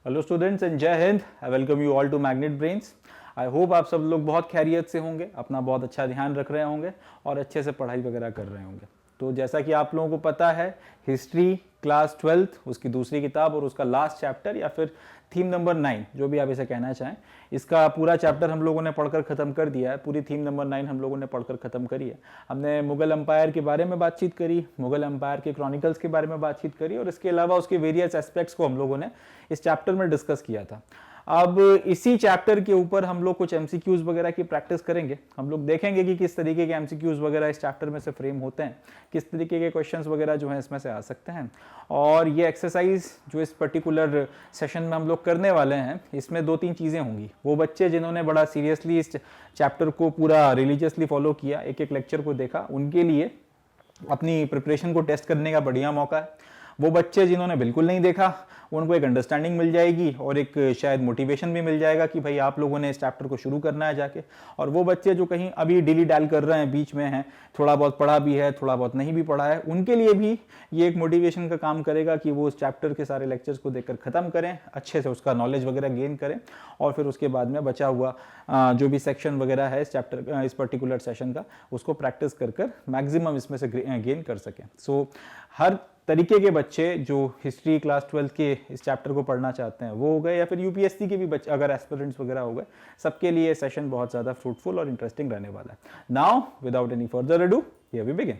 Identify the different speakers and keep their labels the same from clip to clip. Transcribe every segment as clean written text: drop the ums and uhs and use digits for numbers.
Speaker 1: Hello students and जय हिंद। I welcome you all to Magnet Brains. I hope आप सब लोग बहुत खैरियत से होंगे, अपना बहुत अच्छा ध्यान रख रहे होंगे और अच्छे से पढ़ाई वगैरह कर रहे होंगे। तो जैसा कि आप लोगों को पता है, हिस्ट्री क्लास 12th उसकी दूसरी किताब और उसका लास्ट चैप्टर या फिर थीम नंबर 9, जो भी आप इसे कहना चाहें, इसका पूरा चैप्टर हम लोगों ने पढ़कर ख़त्म कर दिया है। पूरी थीम नंबर 9 हम लोगों ने पढ़कर ख़त्म करी है। हमने मुगल एम्पायर के बारे में बातचीत करी, मुगल एम्पायर के क्रॉनिकल्स के बारे में बातचीत करी और इसके अलावा उसके वेरियस एस्पेक्ट्स को हम लोगों ने इस चैप्टर में डिस्कस किया था। अब इसी चैप्टर के ऊपर हम लोग कुछ एमसीक्यूज वगैरह की प्रैक्टिस करेंगे। हम लोग देखेंगे कि किस तरीके के एमसीक्यूज वगैरह इस चैप्टर में से फ्रेम होते हैं, किस तरीके के क्वेश्चंस वगैरह जो हैं इसमें से आ सकते हैं। और ये एक्सरसाइज जो इस पर्टिकुलर सेशन में हम लोग करने वाले हैं, इसमें 2-3 चीज़ें होंगी। वो बच्चे जिन्होंने बड़ा सीरियसली इस चैप्टर को पूरा रिलीजियसली फॉलो किया, एक एक लेक्चर को देखा, उनके लिए अपनी प्रिपरेशन को टेस्ट करने का बढ़िया मौका है। वो बच्चे जिन्होंने बिल्कुल नहीं देखा, उनको एक अंडरस्टैंडिंग मिल जाएगी और एक शायद मोटिवेशन भी मिल जाएगा कि भाई आप लोगों ने इस चैप्टर को शुरू करना है जाके। और वो बच्चे जो कहीं अभी डिली डाल कर रहे हैं, बीच में हैं, थोड़ा बहुत पढ़ा भी है, थोड़ा बहुत नहीं भी पढ़ा है, उनके लिए भी ये एक मोटिवेशन का काम करेगा कि वो उस चैप्टर के सारे लेक्चर्स को देखकर ख़त्म करें, अच्छे से उसका नॉलेज वगैरह गेन करें और फिर उसके बाद में बचा हुआ जो भी सेक्शन वगैरह है इस चैप्टर इस पर्टिकुलर सेशन का, उसको प्रैक्टिस कर मैक्सिमम इसमें से गेन कर सकें। सो हर तरीके के बच्चे जो हिस्ट्री क्लास 12 के इस चैप्टर को पढ़ना चाहते हैं वो हो गए, या फिर यूपीएससी के भी बच्चे अगर एस्पिरेंट्स वगैरह हो गए, सबके लिए सेशन बहुत ज़्यादा फ्रूटफुल और इंटरेस्टिंग रहने वाला है। Now without any further ado here we begin.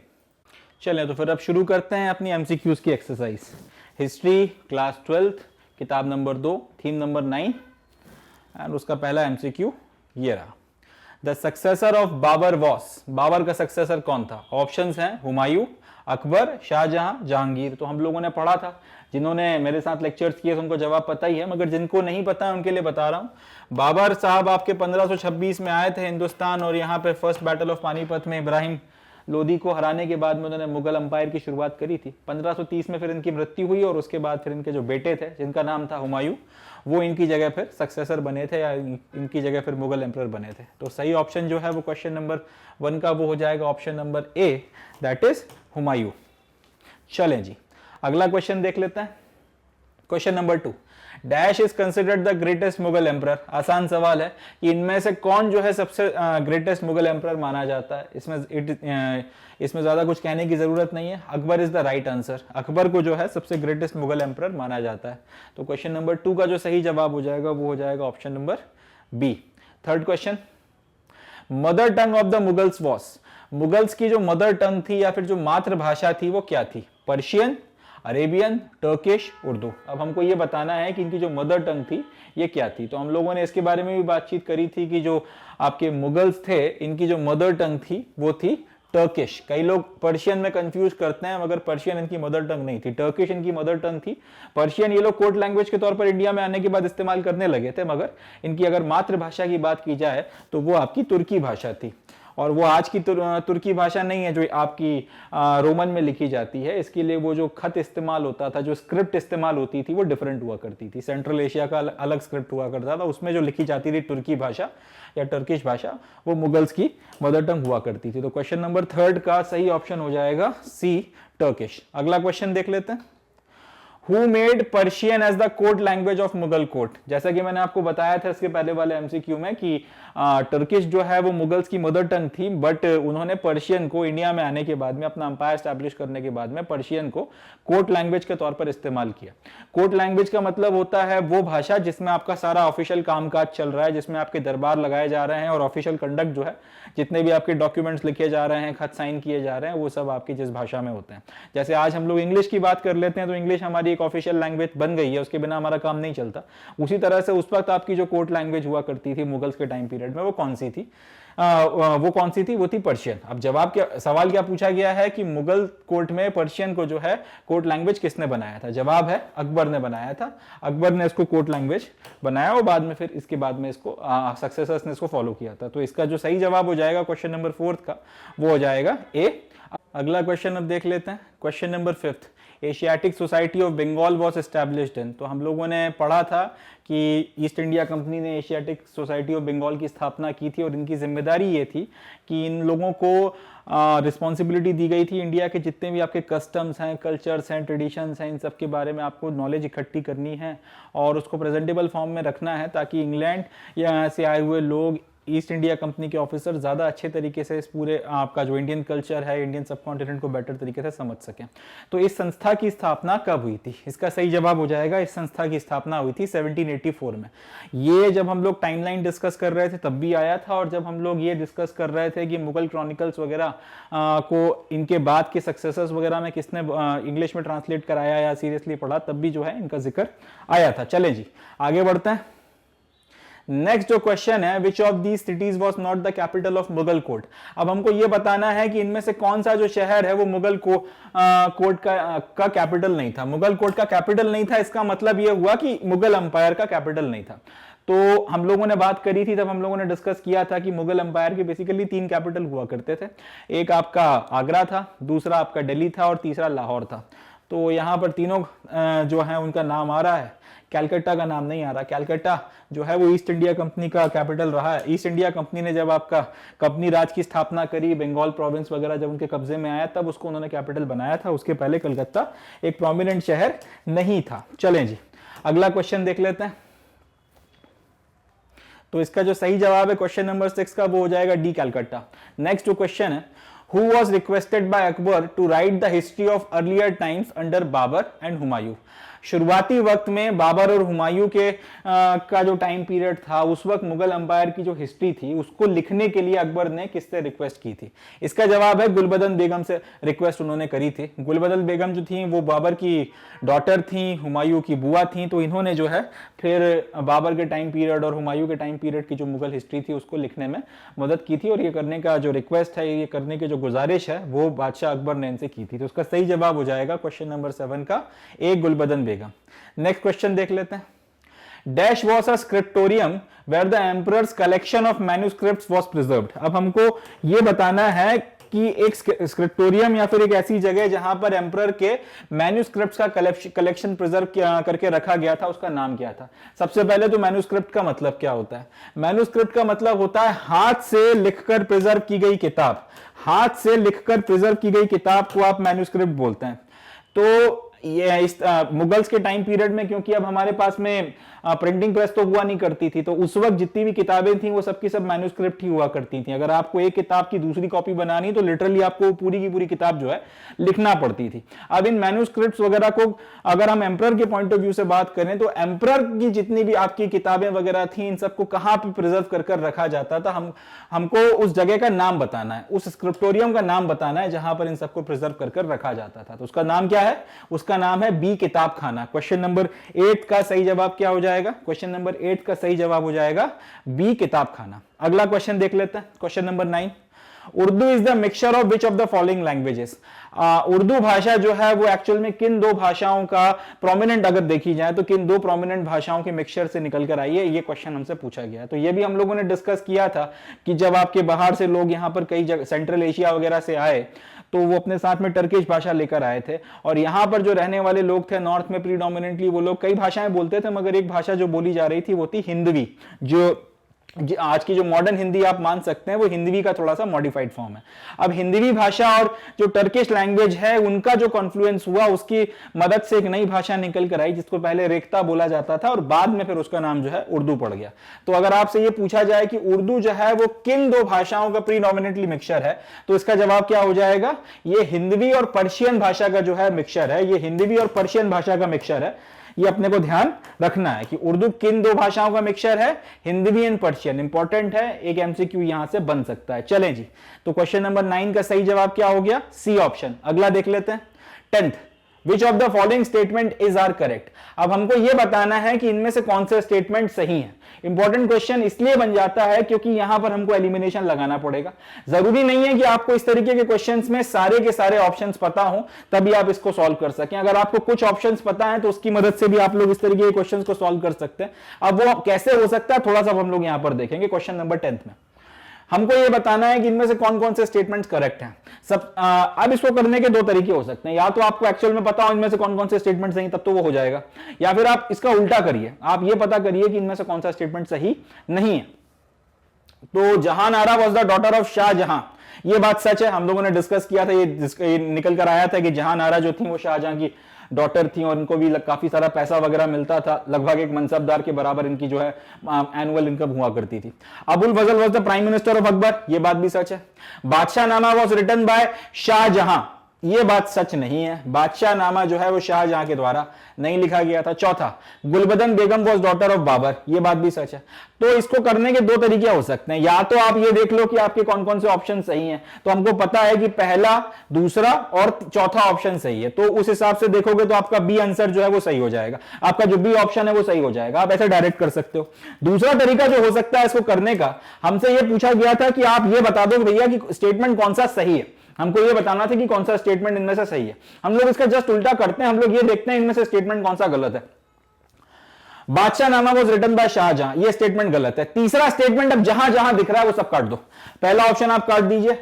Speaker 1: चलें तो फिर अब शुरू करते हैं अपनी एमसीक्यूज की एक्सरसाइज। हिस्ट्री क्लास 12 किताब नंबर 2 थीम नंबर 9 एंड उसका पहला एमसीक्यू ये रहा। The successor of Babur was, Babur का सक्सेसर कौन था? ऑप्शंस हैं हुमायूं, अकबर, शाहजहां, जहांगीर। तो हम लोगों ने पढ़ा था, जिन्होंने मेरे साथ लेक्चर्स किए उनको जवाब पता ही है, मगर जिनको नहीं पता है उनके लिए बता रहा हूं। बाबर साहब आपके 1526 में आए थे हिंदुस्तान और यहाँ पे फर्स्ट बैटल ऑफ पानीपत में इब्राहिम लोदी को हराने के बाद में उन्होंने मुगल एम्पायर की शुरुआत करी थी। 1530 में फिर इनकी मृत्यु हुई और उसके बाद फिर इनके जो बेटे थे जिनका नाम था हुमायूं, वो इनकी जगह फिर सक्सेसर बने थे या इनकी जगह फिर मुगल एम्परर बने थे। तो सही ऑप्शन जो है वो क्वेश्चन नंबर 1 का वो हो जाएगा option number A, that is Humayun. चलें जी, अगला क्वेश्चन देख लेते हैं। Question number 2, dash is considered the greatest Mughal emperor. आसान सवाल है कि इनमें से कौन जो है सबसे ग्रेटेस्ट मुगल एम्परर माना जाता है। इसमें ज्यादा कुछ कहने की जरूरत नहीं है, Akbar is the right answer. Akbar को जो है सबसे ग्रेटेस्ट मुगल एम्परर माना जाता है। तो क्वेश्चन नंबर 2 का जो सही जवाब हो जाएगा वो हो जाएगा option number B. Third question, mother tongue of the Mughals was. Mughals की जो मदर टंग थी या फिर जो मातृभाषा थी वो क्या थी? Persian, Arabian, Turkish, Urdu. अब हमको ये बताना है कि इनकी जो मदर टंग थी ये क्या थी। तो हम लोगों ने इसके बारे में भी बातचीत करी थी कि जो आपके मुगल्स थे इनकी जो मदर टंग थी वो थी टर्किश। कई लोग पर्शियन में कंफ्यूज करते हैं, मगर पर्शियन इनकी मदर टंग नहीं थी, टर्किश इनकी मदर टंग थी। पर्शियन ये लोग कोर्ट लैंग्वेज के तौर पर इंडिया में आने के बाद इस्तेमाल करने लगे थे, मगर इनकी अगर मातृभाषा की बात की जाए तो वो आपकी तुर्की भाषा थी। और वो आज की तुर्की भाषा नहीं है जो आपकी रोमन में लिखी जाती है। इसके लिए वो जो खत इस्तेमाल होता था, जो स्क्रिप्ट इस्तेमाल होती थी, वो डिफरेंट हुआ करती थी। सेंट्रल एशिया का अलग स्क्रिप्ट हुआ करता था, उसमें जो लिखी जाती थी तुर्की भाषा या टर्किश भाषा, वो मुगल्स की मदर टंग हुआ करती थी। तो क्वेश्चन नंबर 3 का सही ऑप्शन हो जाएगा सी, टर्किश। अगला क्वेश्चन देख लेते हैं। Who made Persian as the court language of Mughal court? जैसा कि मैंने आपको बताया था इसके पहले वाले एमसीक्यू में कि टर्किश जो है वो मुगल्स की मदर टंग थी, बट उन्होंने पर्शियन को इंडिया में आने के बाद में, अपना अंपायर स्टैब्लिश करने के बाद में, पर्शियन को कोर्ट लैंग्वेज के तौर पर इस्तेमाल किया। कोर्ट लैंग्वेज का मतलब होता है वो भाषा जिसमें आपका सारा ऑफिशियल कामकाज चल रहा है, जिसमें आपके दरबार लगाए जा रहे हैं और ऑफिशियल कंडक्ट जो है, जितने भी आपके डॉक्यूमेंट्स लिखे जा रहे हैं, खत साइन किए जा रहे हैं, वो सब आपकी जिस भाषा में होते हैं। जैसे आज हम लोग इंग्लिश की बात कर लेते हैं तो इंग्लिश हमारी एक ऑफिशियल लैंग्वेज बन गई है, उसके बिना हमारा काम नहीं चलता। उसी तरह से उस वक्त आपकी जो कोर्ट लैंग्वेज हुआ करती थी मुगल्स के टाइम पीरियड में, वो कौन सी थी? वो थी पर्शियन। अब सवाल क्या पूछा गया है कि मुगल कोर्ट में पर्शियन को जो है कोर्ट लैंग्वेज किसने बनाया था? जवाब है अकबर ने बनाया था। अकबर ने इसको कोर्ट लैंग्वेज बनाया और बाद में फिर इसके बाद में इसको सक्सेसर्स ने इसको फॉलो किया था। तो इसका जो सही जवाब हो जाएगा क्वेश्चन नंबर 4 का, वो हो जाएगा ए। अगला क्वेश्चन अब देख लेते हैं। Question number 5, Asiatic Society of Bengal was established in. तो हम लोगों ने पढ़ा था कि ईस्ट इंडिया कंपनी ने एशियाटिक सोसाइटी ऑफ बंगाल की स्थापना की थी और इनकी जिम्मेदारी ये थी कि इन लोगों को रिस्पॉन्सिबिलिटी दी गई थी इंडिया के जितने भी आपके कस्टम्स हैं, कल्चर्स हैं, ट्रेडिशंस हैं, इन सब के बारे में आपको नॉलेज इकट्ठी करनी है और उसको प्रेजेंटेबल फॉर्म में रखना है ताकि इंग्लैंड या यहाँ से आए हुए लोग, ईस्ट इंडिया कंपनी के ऑफिसर ज़्यादा अच्छे तरीके से इस पूरे आपका जो इंडियन कल्चर है, इंडियन सब कॉन्टिनेंट को बेटर तरीके से समझ सकें। तो इस संस्था की स्थापना कब हुई थी? इसका सही जवाब हो जाएगा, इस संस्था की स्थापना हुई थी 1784 में। ये जब हम लोग टाइमलाइन डिस्कस कर रहे थे तब भी आया था, और जब हम लोग ये डिस्कस कर रहे थे कि मुगल क्रॉनिकल्स वगैरह को इनके बाद के सक्सेसर्स वगैरह में किसने इंग्लिश में ट्रांसलेट कराया या सीरियसली पढ़ा, तब भी जो है इनका जिक्र आया था। चलें जी आगे बढ़ते हैं। नेक्स्ट जो क्वेश्चन है, which of these cities was not the capital of Mughal court. अब हमको यह बताना है कि इनमें से कौन सा जो शहर है वो मुगल कोर्ट का कैपिटल नहीं था। मुगल कोर्ट का कैपिटल नहीं था, इसका मतलब यह हुआ कि मुगल अंपायर का कैपिटल नहीं था। तो हम लोगों ने बात करी थी, तब हम लोगों ने डिस्कस किया था कि मुगल अंपायर के बेसिकली 3 कैपिटल हुआ करते थे। एक आपका आगरा था, दूसरा आपका दिल्ली था और तीसरा लाहौर था। तो यहाँ पर तीनों जो है उनका नाम आ रहा है, कैलकट्टा का नाम नहीं आ रहा। कैलकट्टा जो है वो ईस्ट इंडिया कंपनी का कैपिटल रहा है। ईस्ट इंडिया कंपनी ने जब आपका कंपनी राज की स्थापना करी, बंगाल प्रोविंस वगैरह जब उनके कब्जे में आया, तब उसको उन्होंने कैपिटल बनाया था। उसके पहले कलकत्ता एक प्रोमिनेंट शहर नहीं था। चलें जी अगला क्वेश्चन देख लेते हैं। तो इसका जो सही जवाब है क्वेश्चन नंबर 6 का, वो हो जाएगा डी, कैलकट्टा। नेक्स्ट जो क्वेश्चन है, who was requested by Akbar to write the history of earlier times under Babur and Humayun। शुरुआती वक्त में बाबर और हुमायूं के का जो टाइम पीरियड था, उस वक्त मुगल अंपायर की जो हिस्ट्री थी उसको लिखने के लिए अकबर ने किससे रिक्वेस्ट की थी? इसका जवाब है गुलबदन बेगम से रिक्वेस्ट उन्होंने करी थी। गुलबदन बेगम जो थी वो बाबर की डॉटर थी, हुमायूं की बुआ थी। तो इन्होंने जो है फिर बाबर के टाइम पीरियड और हुमायूं के टाइम पीरियड की जो मुगल हिस्ट्री थी उसको लिखने में मदद की थी, और ये करने का जो रिक्वेस्ट है, ये करने की जो गुजारिश है, वो बादशाह अकबर ने इनसे की थी। तो उसका सही जवाब हो जाएगा क्वेश्चन नंबर 7 का, एक, गुलबदन बेगम। नेक्स्ट क्वेश्चन देख लेते हैं। Dash was a scriptorium where the emperor's collection of manuscripts was preserved. अब हमको यह बताना है कि एक स्क्रिप्टोरियम या फिर एक ऐसी जगह जहां पर एम्परर के मैन्युस्क्रिप्ट्स का कलेक्शन प्रिजर्व करके रखा गया था, उसका नाम क्या था? सबसे पहले तो मैन्युस्क्रिप्ट का मतलब क्या होता है? मैन्युस्क्रिप्ट का मतलब होता है हाथ से लिखकर प्रिजर्व की गई किताब। हाथ से लिखकर प्रिजर्व की गई किताब को आप मैन्युस्क्रिप्ट बोलते हैं। तो ये इस मुगल्स के टाइम पीरियड में, क्योंकि अब हमारे पास में प्रिंटिंग प्रेस तो हुआ नहीं करती थी, तो उस वक्त जितनी भी किताबें थी वो सबकी सब मैन्युस्क्रिप्ट ही हुआ करती थी। अगर आपको एक किताब की दूसरी कॉपी बनानी तो लिटरली आपको पूरी की पूरी किताब जो है लिखना पड़ती थी। अब इन मैन्युस्क्रिप्ट्स वगैरह को अगर हम एम्परर के पॉइंट ऑफ व्यू से बात करें तो एम्परर की जितनी भी आपकी किताबें वगैरह थी, इन सबको कहां पर प्रिजर्व कर रखा जाता था? हमको उस जगह का नाम बताना है, उस स्क्रिप्टोरियम का नाम बताना है जहां पर इन सबको प्रिजर्व कर रखा जाता था। तो उसका नाम क्या है? उसका नाम है बी, किताब खाना। क्वेश्चन नंबर 8 का सही जवाब क्या हो जाएगा? क्वेश्चन नंबर 8 का सही जवाब हो जाएगा बी, किताब खाना। अगला क्वेश्चन देख लेते हैं, question number 9। Urdu is the mixture of which of the following languages. Urdu भाषा जो है वो एक्चुअल में किन दो भाषाओं का प्रोमिनेंट, अगर देखी जाए तो किन दो प्रोमिनेंट भाषाओं के मिक्सचर से निकल कर आई है? ये क्वेश्चन हमसे पूछा गया है। तो ये भी हम लोगों ने डिस्कस किया था कि जब आपके बाहर से लोग यहाँ पर कई जगह सेंट्रल एशिया वगैरह से आए तो वो अपने साथ में टर्किश भाषा लेकर आए थे, और यहाँ पर जो रहने वाले लोग थे नॉर्थ में प्रीडोमिनेंटली वो लोग कई भाषाएं बोलते थे, मगर एक भाषा जो बोली जा रही थी वो थी हिंदवी। जो आज की जो मॉडर्न हिंदी आप मान सकते हैं वो हिंदवी का थोड़ा सा मॉडिफाइड फॉर्म है। अब हिंदवी भाषा और जो टर्किश लैंग्वेज है उनका जो कॉन्फ्लुएंस हुआ, उसकी मदद से एक नई भाषा निकल कर आई जिसको पहले रेख्ता बोला जाता था और बाद में फिर उसका नाम जो है उर्दू पड़ गया। तो अगर आपसे ये पूछा जाए कि उर्दू जो है वो किन दो भाषाओं का प्रीडोमिनेंटली मिक्सचर है, तो इसका जवाब क्या हो जाएगा? ये हिंदवी और पर्शियन भाषा का जो है मिक्सचर है, ये हिंदवी और पर्शियन भाषा का मिक्सचर है। ये अपने को ध्यान रखना है कि उर्दू किन दो भाषाओं का मिक्सचर है? Hindavi and Persian. इंपॉर्टेंट है, एक एमसीक्यू यहां से बन सकता है। चलें जी, तो क्वेश्चन नंबर 9 का सही जवाब क्या हो गया? C option. अगला देख लेते हैं, 10th। Which of the following statement is are correct. अब हमको यह बताना है कि इनमें से कौन से स्टेटमेंट सही है। इंपॉर्टेंट क्वेश्चन इसलिए बन जाता है क्योंकि यहां पर हमको एलिमिनेशन लगाना पड़ेगा। जरूरी नहीं है कि आपको इस तरीके के क्वेश्चंस में सारे के सारे ऑप्शंस पता हो तभी आप इसको सॉल्व कर सकें। अगर आपको कुछ ऑप्शंस पता है तो उसकी मदद से भी आप लोग इस तरीके के क्वेश्चंस को सॉल्व कर सकते हैं। अब वो कैसे हो सकता है थोड़ा सा हम लोग यहां पर देखेंगे। क्वेश्चन नंबर 10th में हमको यह बताना है कि इनमें से कौन कौन से स्टेटमेंट्स करेक्ट हैं। सब अब इसको करने के दो तरीके हो सकते हैं, या तो आपको एक्चुअल में पता हो इनमें से कौन कौन से स्टेटमेंट सही, तब तो वो हो जाएगा, या फिर आप इसका उल्टा करिए, आप ये पता करिए कि इनमें से कौन सा स्टेटमेंट सही नहीं है। तो Jahan Ara was the daughter of Shahjahan, ये बात सच है, हम लोगों ने डिस्कस किया था, ये निकल कर आया था कि जहां नारा जो थी वो शाहजहां की डॉटर थी और इनको भी काफी सारा पैसा वगैरह मिलता था, लगभग एक मनसबदार के बराबर इनकी जो है एनुअल इनकम हुआ करती थी। Abul Fazal was the prime minister of Akbar, ये बात भी सच है। बादशाह नामा वाज रिटन बाय शाहजहां, ये बात सच नहीं है, बादशाह नामा जो है वो शाहजहां के द्वारा नहीं लिखा गया था। चौथा, गुलबदन बेगम वाज डॉटर ऑफ बाबर, ये बात भी सच है। तो इसको करने के दो तरीके हो सकते हैं, या तो आप ये देख लो कि आपके कौन कौन से ऑप्शन सही हैं, तो हमको पता है कि पहला, दूसरा और चौथा ऑप्शन सही है, तो उस हिसाब से देखोगे तो आपका बी आंसर जो है वो सही हो जाएगा, आपका जो बी ऑप्शन है वो सही हो जाएगा। आप ऐसे डायरेक्ट कर सकते हो। दूसरा तरीका जो हो सकता है इसको करने का, हमसे ये पूछा गया था कि आप ये बता दो भैया कि स्टेटमेंट कौन सा सही है, हमको ये बताना था कि कौन सा स्टेटमेंट इनमें से सही है। हम लोग इसका जस्ट उल्टा करते हैं, हम लोग ये देखते हैं इनमें से स्टेटमेंट कौन सा गलत है। बादशाह नामा वाज रिटन बाय शाहजहां, ये स्टेटमेंट गलत है। तीसरा स्टेटमेंट अब जहां जहां दिख रहा है वो सब काट दो, पहला ऑप्शन आप काट दीजिए,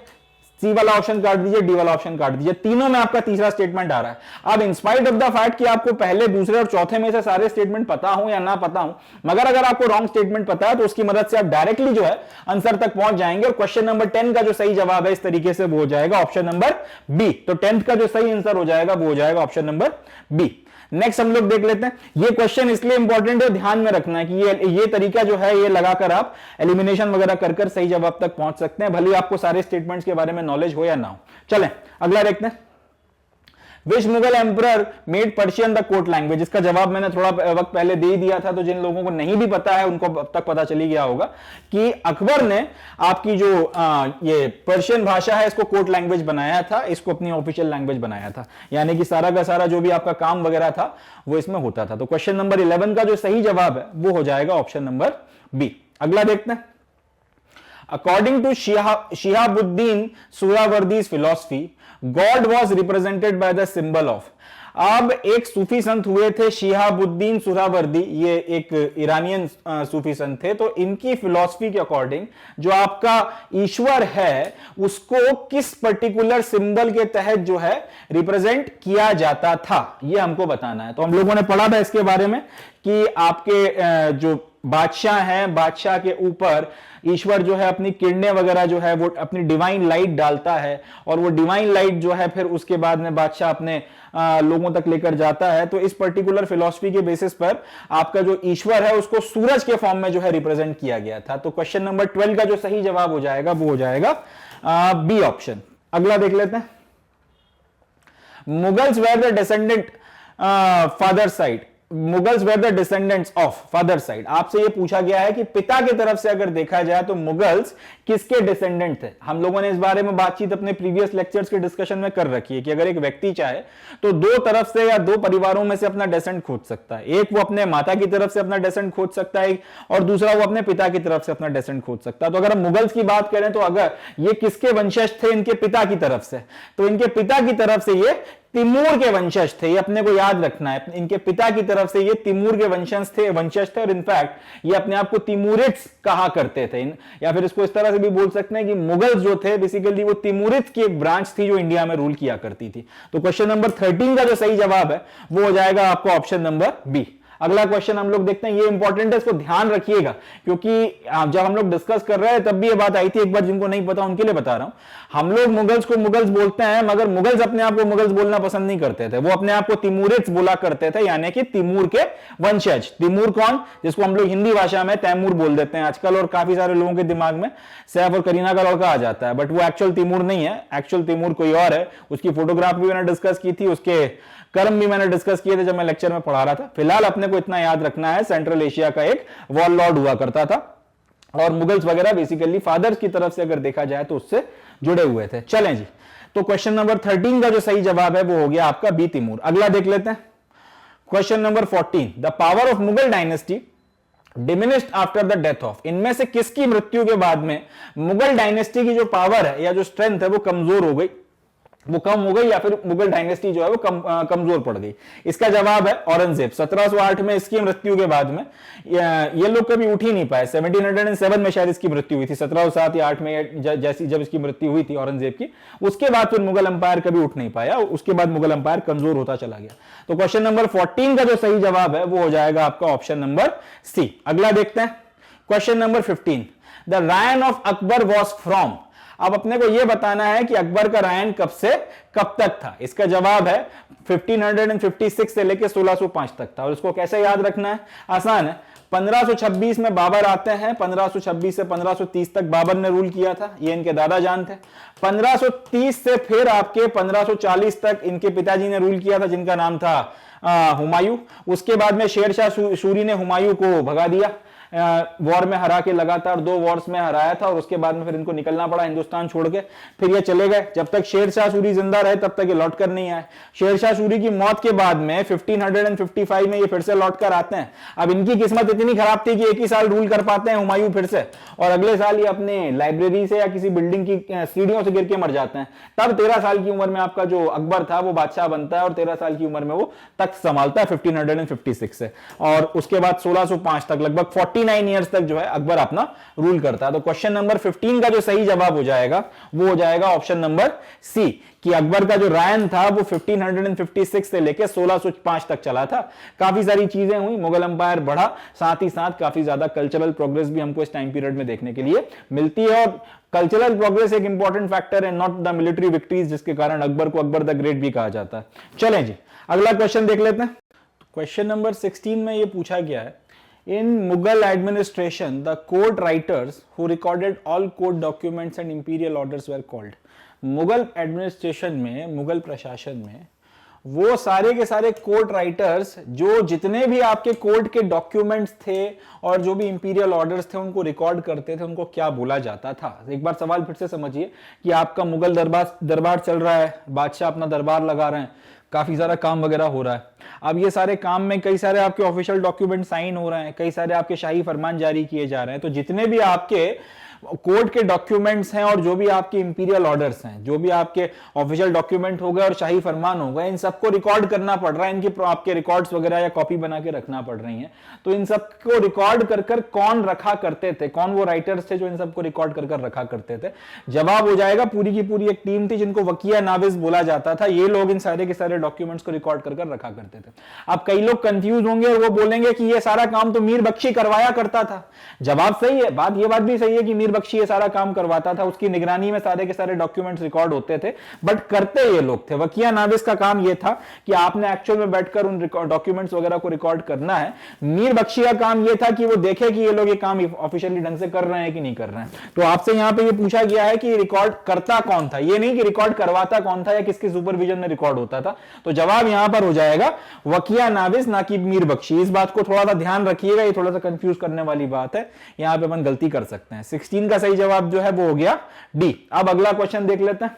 Speaker 1: सी वाला ऑप्शन काट दीजिए, डी वाला ऑप्शन काट दीजिए, तीनों में आपका तीसरा स्टेटमेंट आ रहा है। अब इंस्पाइट ऑफ द फैक्ट कि आपको पहले, दूसरे और चौथे में से सारे स्टेटमेंट पता हो या ना पता हो, मगर अगर आपको रॉन्ग स्टेटमेंट पता है तो उसकी मदद से आप डायरेक्टली जो है आंसर तक पहुंच जाएंगे और क्वेश्चन नंबर 10 का जो सही जवाब है इस तरीके से वो हो जाएगा ऑप्शन नंबर बी। तो 10th का जो सही आंसर हो जाएगा वो हो जाएगा ऑप्शन नंबर बी। नेक्स्ट हम लोग देख लेते हैं, ये क्वेश्चन इसलिए इंपॉर्टेंट है, ध्यान में रखना है कि ये तरीका जो है ये लगाकर आप एलिमिनेशन वगैरह कर सही जवाब तक पहुंच सकते हैं, भले ही आपको सारे स्टेटमेंट्स के बारे में नॉलेज हो या ना हो। चलें अगला देखते हैं। Which Mughal emperor made Persian the court language, इसका जवाब मैंने थोड़ा वक्त पहले दे ही दिया था, तो जिन लोगों को नहीं भी पता है उनको अब तक पता चली गया होगा कि अकबर ने आपकी जो ये पर्शियन भाषा है इसको कोर्ट लैंग्वेज बनाया था, इसको अपनी ऑफिशियल लैंग्वेज बनाया था, यानी कि सारा का सारा जो भी आपका काम वगैरह था वो इसमें होता था। तो क्वेश्चन नंबर 11 का जो सही जवाब है वो हो जाएगा ऑप्शन नंबर बी। अगला देखते हैं। According to Shihabuddin Suhrawardi's philosophy, God was represented by the symbol of। अब एक सूफी संत हुए थे शिहाबुद्दीन सुहरावर्दी, ये एक ईरानियन सूफी संत थे, तो इनकी फिलॉसफी के अकॉर्डिंग जो आपका ईश्वर है उसको किस पर्टिकुलर सिंबल के तहत जो है रिप्रेजेंट किया जाता था, ये हमको बताना है। तो हम लोगों ने पढ़ा था इसके बारे में कि आपके जो बादशाह हैं, बादशाह के ऊपर ईश्वर जो है अपनी किरणें वगैरह जो है वो अपनी डिवाइन लाइट डालता है और वो डिवाइन लाइट जो है फिर उसके बाद में बादशाह अपने लोगों तक लेकर जाता है। तो इस पर्टिकुलर फिलॉसफी के बेसिस पर आपका जो ईश्वर है उसको सूरज के फॉर्म में जो है रिप्रेजेंट किया गया था। तो क्वेश्चन नंबर 12 का जो सही जवाब हो जाएगा वो हो जाएगा बी ऑप्शन। अगला देख लेते हैं। Mughals were the descendant father side, Mughals were the descendants of father side, आपसे यह पूछा गया है कि पिता की तरफ से अगर देखा जाए तो मुगल्स किसके डिसेंडेंट थे। हम लोगों ने इस बारे में बातचीत अपने प्रीवियस लेक्चर्स के डिस्कशन में कर रखी है कि अगर एक व्यक्ति चाहे तो दो तरफ से या दो परिवारों में से अपना डेसेंट खोज सकता है, एक वो अपने माता की तरफ से अपना डेसेंट खोज सकता है और दूसरा वो अपने पिता की तरफ से अपना डेसेंट खोज सकता है। तो अगर हम मुगल्स की बात करें तो अगर ये किसके वंशज थे, इनके पिता की तरफ से, तो इनके पिता की तरफ से ये तिमूर के वंशज थे, ये अपने को याद रखना है। इनके पिता की तरफ से ये तिमूर के वंशज थे और इनफैक्ट ये अपने आप को तिमूरिड्स कहा करते थे, या फिर इसको इस तरह से भी बोल सकते हैं कि मुगल्स जो थे बेसिकली वो तिमूरिड्स की एक ब्रांच थी जो इंडिया में रूल किया करती थी। तो क्वेश्चन नंबर 13 का जो सही जवाब है वो हो जाएगा आपका ऑप्शन नंबर बी। अगला क्वेश्चन हम लोग देखते हैं, ये इंपॉर्टेंट है, इसको ध्यान रखिएगा क्योंकि जब हम लोग डिस्कस कर रहे हैं तब भी ये बात आई थी, एक बार जिनको नहीं पता उनके लिए बता रहा हूं। हम लोग मुगल्स को मुगल्स बोलते हैं मगर मुगल्स अपने आप को मुगल्स बोलना पसंद नहीं करते थे, वो अपने आप को तिमूरिड्स बोला करते थे, यानी कि तिमूर के वंशज। तिमूर कौन, जिसको हम लोग हिंदी भाषा में तैमूर बोल देते हैं आजकल, और काफी सारे लोगों के दिमाग में सैफ और करीना का लड़का आ जाता है, बट वो एक्चुअल तिमूर नहीं है, एक्चुअल तिमूर कोई और है। उसकी फोटोग्राफ भी मैंने डिस्कस की थी, उसके कर्म भी मैंने डिस्कस किए थे जब मैं लेक्चर में पढ़ा रहा था। फिलहाल अपने को इतना याद रखना है, सेंट्रल एशिया का एक वॉर लॉर्ड हुआ करता था और मुगल्स वगैरह बेसिकली फादर्स की तरफ से अगर देखा जाए तो उससे जुड़े हुए थे। चलें जी, तो क्वेश्चन नंबर 13 का जो सही जवाब है वो हो गया आपका बी तिमूर। अगला देख लेते हैं question number 14। The power of Mughal dynasty diminished after the death of, इनमें से किसकी मृत्यु के बाद में मुगल डायनेस्टी की जो पावर है या जो स्ट्रेंथ है वो कमजोर हो गई, वो कम हो गई, या फिर मुगल डायनेस्टी जो है वो कमजोर पड़ गई। इसका जवाब है औरंगजेब। 1708 में इसकी मृत्यु के बाद में ये लोग कभी उठ ही नहीं पाए। 1707 में शायद इसकी मृत्यु हुई थी, 1707 या 8 में जैसी जब इसकी मृत्यु हुई थी औरंगजेब की, उसके बाद फिर मुगल अंपायर कभी उठ नहीं पाया, उसके बाद मुगल अंपायर कमजोर होता चला गया। तो क्वेश्चन नंबर 14 का जो सही जवाब है वो हो जाएगा आपका ऑप्शन नंबर सी। अगला देखते हैं question number 15। The Ryan of Akbar was from, अब अपने को यह बताना है कि अकबर का रायन कब से कब तक था। इसका जवाब है 1556 से लेकर 1605 तक था। और इसको कैसे याद रखना है, आसान है। 1526 में बाबर आते हैं, 1526 से 1530 तक बाबर ने रूल किया था, ये इनके दादा जान थे। 1530 से फिर आपके 1540 तक इनके पिताजी ने रूल किया था, जिनका नाम था हुमायूं। उसके बाद में शेरशाह सूरी ने हुमायूं को भगा दिया, वॉर में हरा के, लगातार 2 वॉर्स में हराया था, और उसके बाद में फिर इनको निकलना पड़ा हिंदुस्तान छोड़ के। फिर ये चले गए, जब तक शेरशाह सूरी जिंदा रहे तब तक ये लौट कर नहीं आए। शेरशाह सूरी की मौत के बाद में 1555 में ये फिर से लौट कर आते हैं। अब इनकी किस्मत इतनी खराब थी कि एक ही साल रूल कर पाते हैं हुमायूं फिर से, और अगले साल ये अपने लाइब्रेरी से या किसी बिल्डिंग की सीढ़ियों से गिर के मर जाते हैं। तब 13 साल की उम्र में आपका जो अकबर था वो बादशाह बनता है, और 13 साल की उम्र में वो तख्त संभालता है 1556 से, और उसके बाद 1605 तक लगभग 49 ईयर्स तक जो है अकबर अपना रूल करता है। तो क्वेश्चन नंबर 15 का जो सही जवाब हो जाएगा वो हो जाएगा ऑप्शन नंबर सी, कि अकबर का जो रायन था वो 1556 से लेकर 1605 तक चला था। काफी सारी चीजें हुई, मुगल अंपायर बढ़ा, साथ ही साथ काफी ज्यादा कल्चरल प्रोग्रेस भी हमको इस टाइम पीरियड में देखने के लिए मिलती है। और कल्चरल प्रोग्रेस एक इंपॉर्टेंट फैक्टर है, नॉट द मिलिट्री विक्ट्रीज, जिसके कारण अकबर को अकबर द ग्रेट भी कहा जाता है। चलें जी, अगला क्वेश्चन देख लेते हैं। क्वेश्चन नंबर 16 में ये पूछा गया है, in Mughal administration the court writers who recorded all court documents and imperial orders were called। Mughal administration में, मुगल प्रशासन में वो सारे के सारे कोर्ट राइटर्स जो जितने भी आपके कोर्ट के डॉक्यूमेंट्स थे और जो भी इंपीरियल ऑर्डर्स थे उनको रिकॉर्ड करते थे, उनको क्या बोला जाता था। एक बार सवाल फिर से समझिए कि आपका मुगल दरबार चल रहा है, बादशाह अपना दरबार लगा रहे हैं, काफी सारा काम वगैरह हो रहा है। अब ये सारे काम में कई सारे आपके ऑफिशियल डॉक्यूमेंट साइन हो रहे हैं, कई सारे आपके शाही फरमान जारी किए जा रहे हैं। तो जितने भी आपके कोर्ट के डॉक्यूमेंट्स हैं और जो भी आपके इंपीरियल ऑर्डर्स हैं, जो भी आपके ऑफिशियल डॉक्यूमेंट हो गए और शाही फरमान हो गए, इन सबको रिकॉर्ड करना पड़ रहा है, इनकी आपके रिकॉर्ड्स वगैरह या कॉपी बना के रखना पड़ रही हैं। तो इन सबको रिकॉर्ड कर कर कौन रखा करते थे, कौन वो राइटर्स थे जो इन सबको रिकॉर्ड कर कर रखा करते थे। जवाब हो जाएगा पूरी की पूरी एक टीम थी जिनको वकिया नाविज बोला जाता था। ये लोग इन सारे के सारे डॉक्यूमेंट्स को रिकॉर्ड कर कर रखा करते थे। अब कई लोग कंफ्यूज होंगे और वो बोलेंगे कि ये सारा काम तो मीर बख्शी करवाया करता था। जवाब सही है, ये बात भी सही है कि मीर बख्शी ये सारा काम करवाता था, उसकी निगरानी में सारे के सारे डॉक्यूमेंट्स रिकॉर्ड होते थे, बट करते ये लोग थे। वकिया नाविज का काम ये था कि आपने एक्चुअल में बैठकर उन डॉक्यूमेंट्स वगैरह को रिकॉर्ड करना है। मीर बख्शी का काम ये था कि वो देखे कि ये लोग ये काम ऑफिशियली ढंग से कर रहे हैं कि नहीं कर रहे हैं। तो आपसे यहां पे ये पूछा गया है कि रिकॉर्ड करता कौन था, ये नहीं कि रिकॉर्ड करवाता कौन था या किसके सुपरविजन में रिकॉर्ड होता था। तो जवाब यहां पर हो जाएगा वकिया नाविज, ना कि मीर बख्शी। इस बात को थोड़ा सा ध्यान रखिएगा, ये थोड़ा सा कंफ्यूज करने वाली बात है, यहां पे अपन गलती कर सकते हैं। 16 का सही जवाब जो है वो हो गया डी। अब अगला क्वेश्चन देख लेते हैं।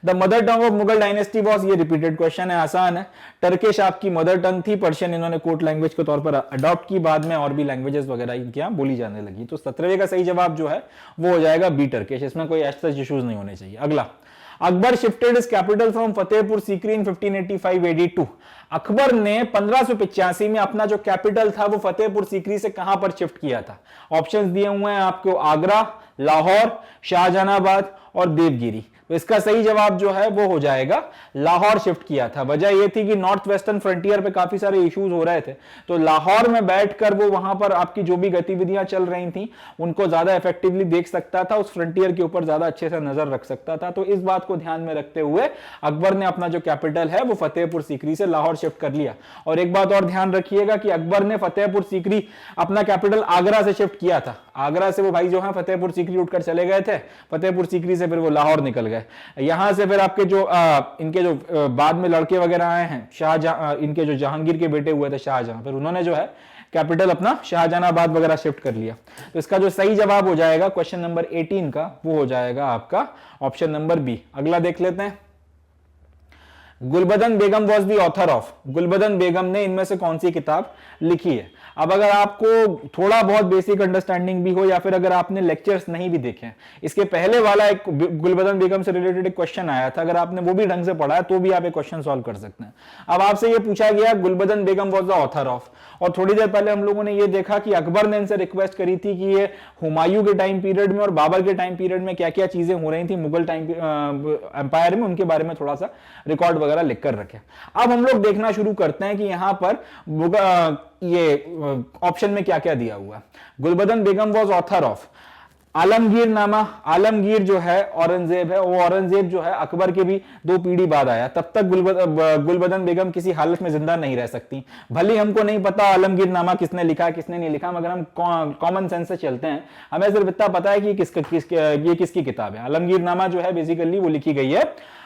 Speaker 1: The mother tongue of Mughal dynasty was, ये रिपीटेड क्वेश्चन है, आसान है। टर्किश आपकी मदर टंग थी, पर्शियन इन्होंने कोर्ट लैंग्वेज के तौर पर अडॉप्ट की, बाद में और भी लैंग्वेजेस वगैरह इनके यहाँ बोली जाने लगी। तो 17वें का सही जवाब जो है वो हो जाएगा बी, टर्किश। इसमें कोई ऐसा इश्यूज नहीं होने चाहिए। अगला, Akbar shifted his capital from Fatehpur Sikri in 1585 AD to. Akbar ने 1585 में अपना जो कैपिटल था वो फतेहपुर सीकरी से कहां पर शिफ्ट किया था। ऑप्शंस दिए हुए हैं आपको, आगरा, लाहौर, शाहजहानाबाद और देवगिरी। तो इसका सही जवाब जो है वो हो जाएगा लाहौर शिफ्ट किया था। वजह ये थी कि नॉर्थ वेस्टर्न फ्रंटियर पे काफी सारे इश्यूज हो रहे थे, तो लाहौर में बैठकर वो वहां पर आपकी जो भी गतिविधियां चल रही थी उनको ज्यादा इफेक्टिवली देख सकता था, उस फ्रंटियर के ऊपर ज्यादा अच्छे से नजर रख सकता था। तो इस बात को ध्यान में रखते हुए अकबर ने अपना जो कैपिटल है वो फतेहपुर सीकरी से लाहौर शिफ्ट कर लिया। और एक बात और ध्यान रखिएगा कि अकबर ने फतेहपुर सीकरी अपना कैपिटल आगरा से शिफ्ट किया था। आगरा से वो भाई जो है फतेहपुर सीकरी उठकर चले गए थे, फतेहपुर सीकरी से फिर वो लाहौर निकल गए। यहां से फिर आपके जो इनके जो बाद में लड़के वगैरह आए हैं, शाहजहां, इनके जो जहांगीर के बेटे हुए थे शाहजहां, फिर उन्होंने जो है कैपिटल अपना शाहजहानाबाद वगैरह शिफ्ट कर लिया। तो इसका जो सही जवाब हो जाएगा क्वेश्चन नंबर 18 का वो हो जाएगा आपका ऑप्शन नंबर बी। अगला देख लेते हैं। Gulbadan Begum was the author of, Gulbadan Begum ने इनमें से कौन सी किताब लिखी है। अब अगर आपको थोड़ा बहुत बेसिक अंडरस्टैंडिंग भी हो या फिर अगर आपने लेक्चर्स नहीं भी देखे, इसके पहले वाला एक गुलबदन बेगम से रिलेटेड एक क्वेश्चन आया था, अगर आपने वो भी ढंग से पढ़ा है तो भी आप एक क्वेश्चन सॉल्व कर सकते हैं। अब आपसे ये पूछा गया Gulbadan Begum was the author of, और थोड़ी देर पहले हम लोगों ने ये देखा कि अकबर ने इनसे रिक्वेस्ट करी थी कि ये हुमायूं के टाइम पीरियड में और बाबर के टाइम पीरियड में क्या क्या चीजें हो रही थी मुगल टाइम एम्पायर में, उनके बारे में थोड़ा सा रिकॉर्ड वगैरह लिख कर रखे। अब हम लोग देखना शुरू करते हैं कि यहां पर ये ऑप्शन में क्या क्या दिया हुआ है। Gulbadan Begum was author of, Alamgir नामा, आलमगीर जो है औरंगजेब है, वो औरंगजेब जो है अकबर के भी 2 पीढ़ी बाद आया, तब तक गुलबदन बेगम किसी हालत में जिंदा नहीं रह सकती। भले हमको नहीं पता आलमगीर नामा किसने लिखा किसने नहीं लिखा, मगर हम कॉमन सेंस से चलते हैं, हमें सिर्फ इतना पता है कि ये किसकी किताब है। आलमगीर नामा जो है बेसिकली वो लिखी गई है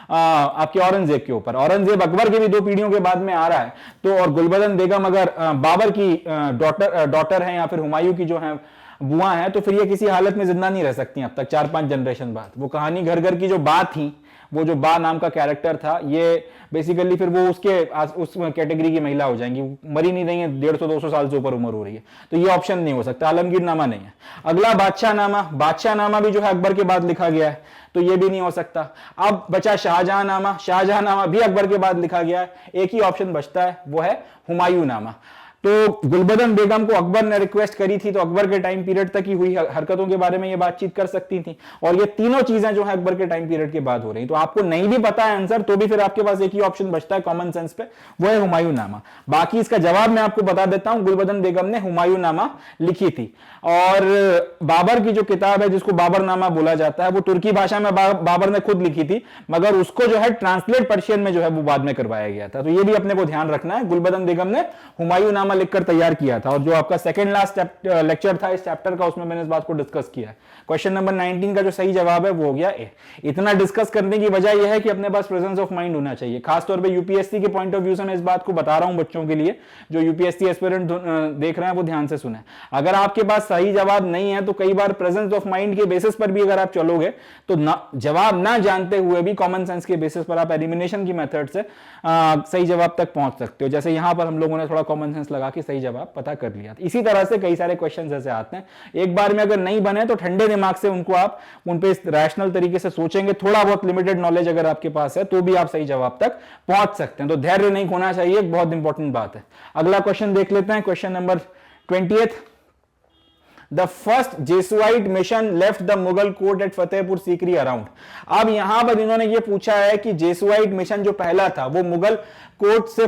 Speaker 1: आपके औरंगजेब के ऊपर। औरंगजेब अकबर के भी 2 पीढ़ियों के बाद में आ रहा है, तो और गुलबदन बेगम अगर बाबर की डॉटर है या फिर हुमायूं की जो है बुआ है, तो फिर ये किसी हालत में जिंदा नहीं रह सकती अब तक, 4-5 जनरेशन बाद। वो कहानी घर घर की जो बात थी, वो जो बा नाम का कैरेक्टर था, ये बेसिकली फिर वो उस कैटेगरी की महिला हो जाएंगी, मरी नहीं रही है, 150-200 साल से ऊपर उम्र हो रही है, तो ये ऑप्शन नहीं हो सकता, आलमगीर नामा नहीं है। अगला बादशाह नामा, बादशाह नामा भी जो है अकबर के बाद लिखा गया है, तो ये भी नहीं हो सकता। अब बचा शाहजहां नामा, शाहजहां नामा भी अकबर के बाद लिखा गया है, एक ही ऑप्शन बचता है, वो है हुमायूं नामा। तो गुलबदन बेगम को अकबर ने रिक्वेस्ट करी थी, तो अकबर के टाइम पीरियड तक ही हुई हरकतों के बारे में ये बातचीत कर सकती थी, और ये तीनों चीजें जो है अकबर के टाइम पीरियड के बाद हो रही। तो आपको नहीं भी पता है आंसर, तो भी फिर आपके पास एक ही ऑप्शन बचता है कॉमन सेंस पे, वो है हुमायूं नामा। बाकी इसका जवाब मैं आपको बता देता हूं, गुलबदन बेगम ने हुमायूं नामा लिखी थी। और बाबर की जो किताब है, जिसको बाबरनामा बोला जाता है, वो तुर्की भाषा में बाबर ने खुद लिखी थी, मगर उसको जो है ट्रांसलेट पर्शियन में जो है वो बाद में करवाया गया था। तो ये भी अपने को ध्यान रखना है, गुलबदन बेगम ने हुमायूं नामा लिखकर तैयार किया था। और जो आपका सेकंड लास्ट लेक्चर था इस चैप्टर का, उसमें मैंने इस बात को डिस्कस किया है। क्वेश्चन नंबर 19 का जो सही जवाब है वो हो गया ए। इतना डिस्कस करने की वजह यह है कि अपने पास प्रेजेंस ऑफ माइंड होना चाहिए, खासतौर पे यूपीएससी के पॉइंट ऑफ व्यू से मैं इस बात को बता रहा हूं बच्चों के लिए, जो यूपीएससी एस्पिरेंट देख रहे हैं वो ध्यान से सुने। अगर आपके पास सही जवाब नहीं है, तो कई बार प्रेजेंस ऑफ माइंड के बेसिस पर भी अगर आप चलोगे, तो जवाब ना जानते हुए भी कॉमन सेंस के बेसिस पर आप एलिमिनेशन की मेथड से सही जवाब तक पहुंच सकते हो। जैसे यहां पर हम लोगों ने थोड़ा कॉमन सेंस लगा के सही जवाब पता कर लिया। इसी तरह से कई सारे क्वेश्चन ऐसे आते हैं, एक बार में अगर नहीं बने तो ठंडे दिमाग से उनको आप उन पे रैशनल तरीके से सोचेंगे, थोड़ा बहुत लिमिटेड नॉलेज अगर आपके पास है, तो भी आप सही जवाब तक पहुंच सकते हैं। तो धैर्य नहीं खोना चाहिए, एक बहुत इंपॉर्टेंट बात है। अगला क्वेश्चन देख लेते हैं, question number 20। The first Jesuit mission left the Mughal court at Fatehpur Sikri around. अब यहां पर इन्होंने ये पूछा है कि जेसुआइट मिशन जो पहला था वो मुगल कोर्ट से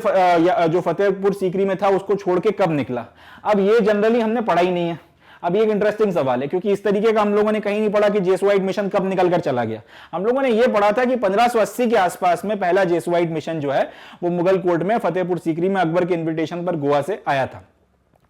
Speaker 1: जो फतेहपुर सीकरी में था उसको छोड़ के कब निकला। अब ये जनरली हमने पढ़ा ही नहीं है। अब ये एक इंटरेस्टिंग सवाल है, क्योंकि इस तरीके का हम लोगों ने कहीं नहीं पढ़ा कि जेसुआइट मिशन कब निकल कर चला गया। हम लोगों ने ये पढ़ा था कि 1580 के आसपास में पहला जेसुआइट मिशन जो है वो मुगल कोर्ट में फतेहपुर सीकरी में अकबर के इन्विटेशन पर गोवा से आया था।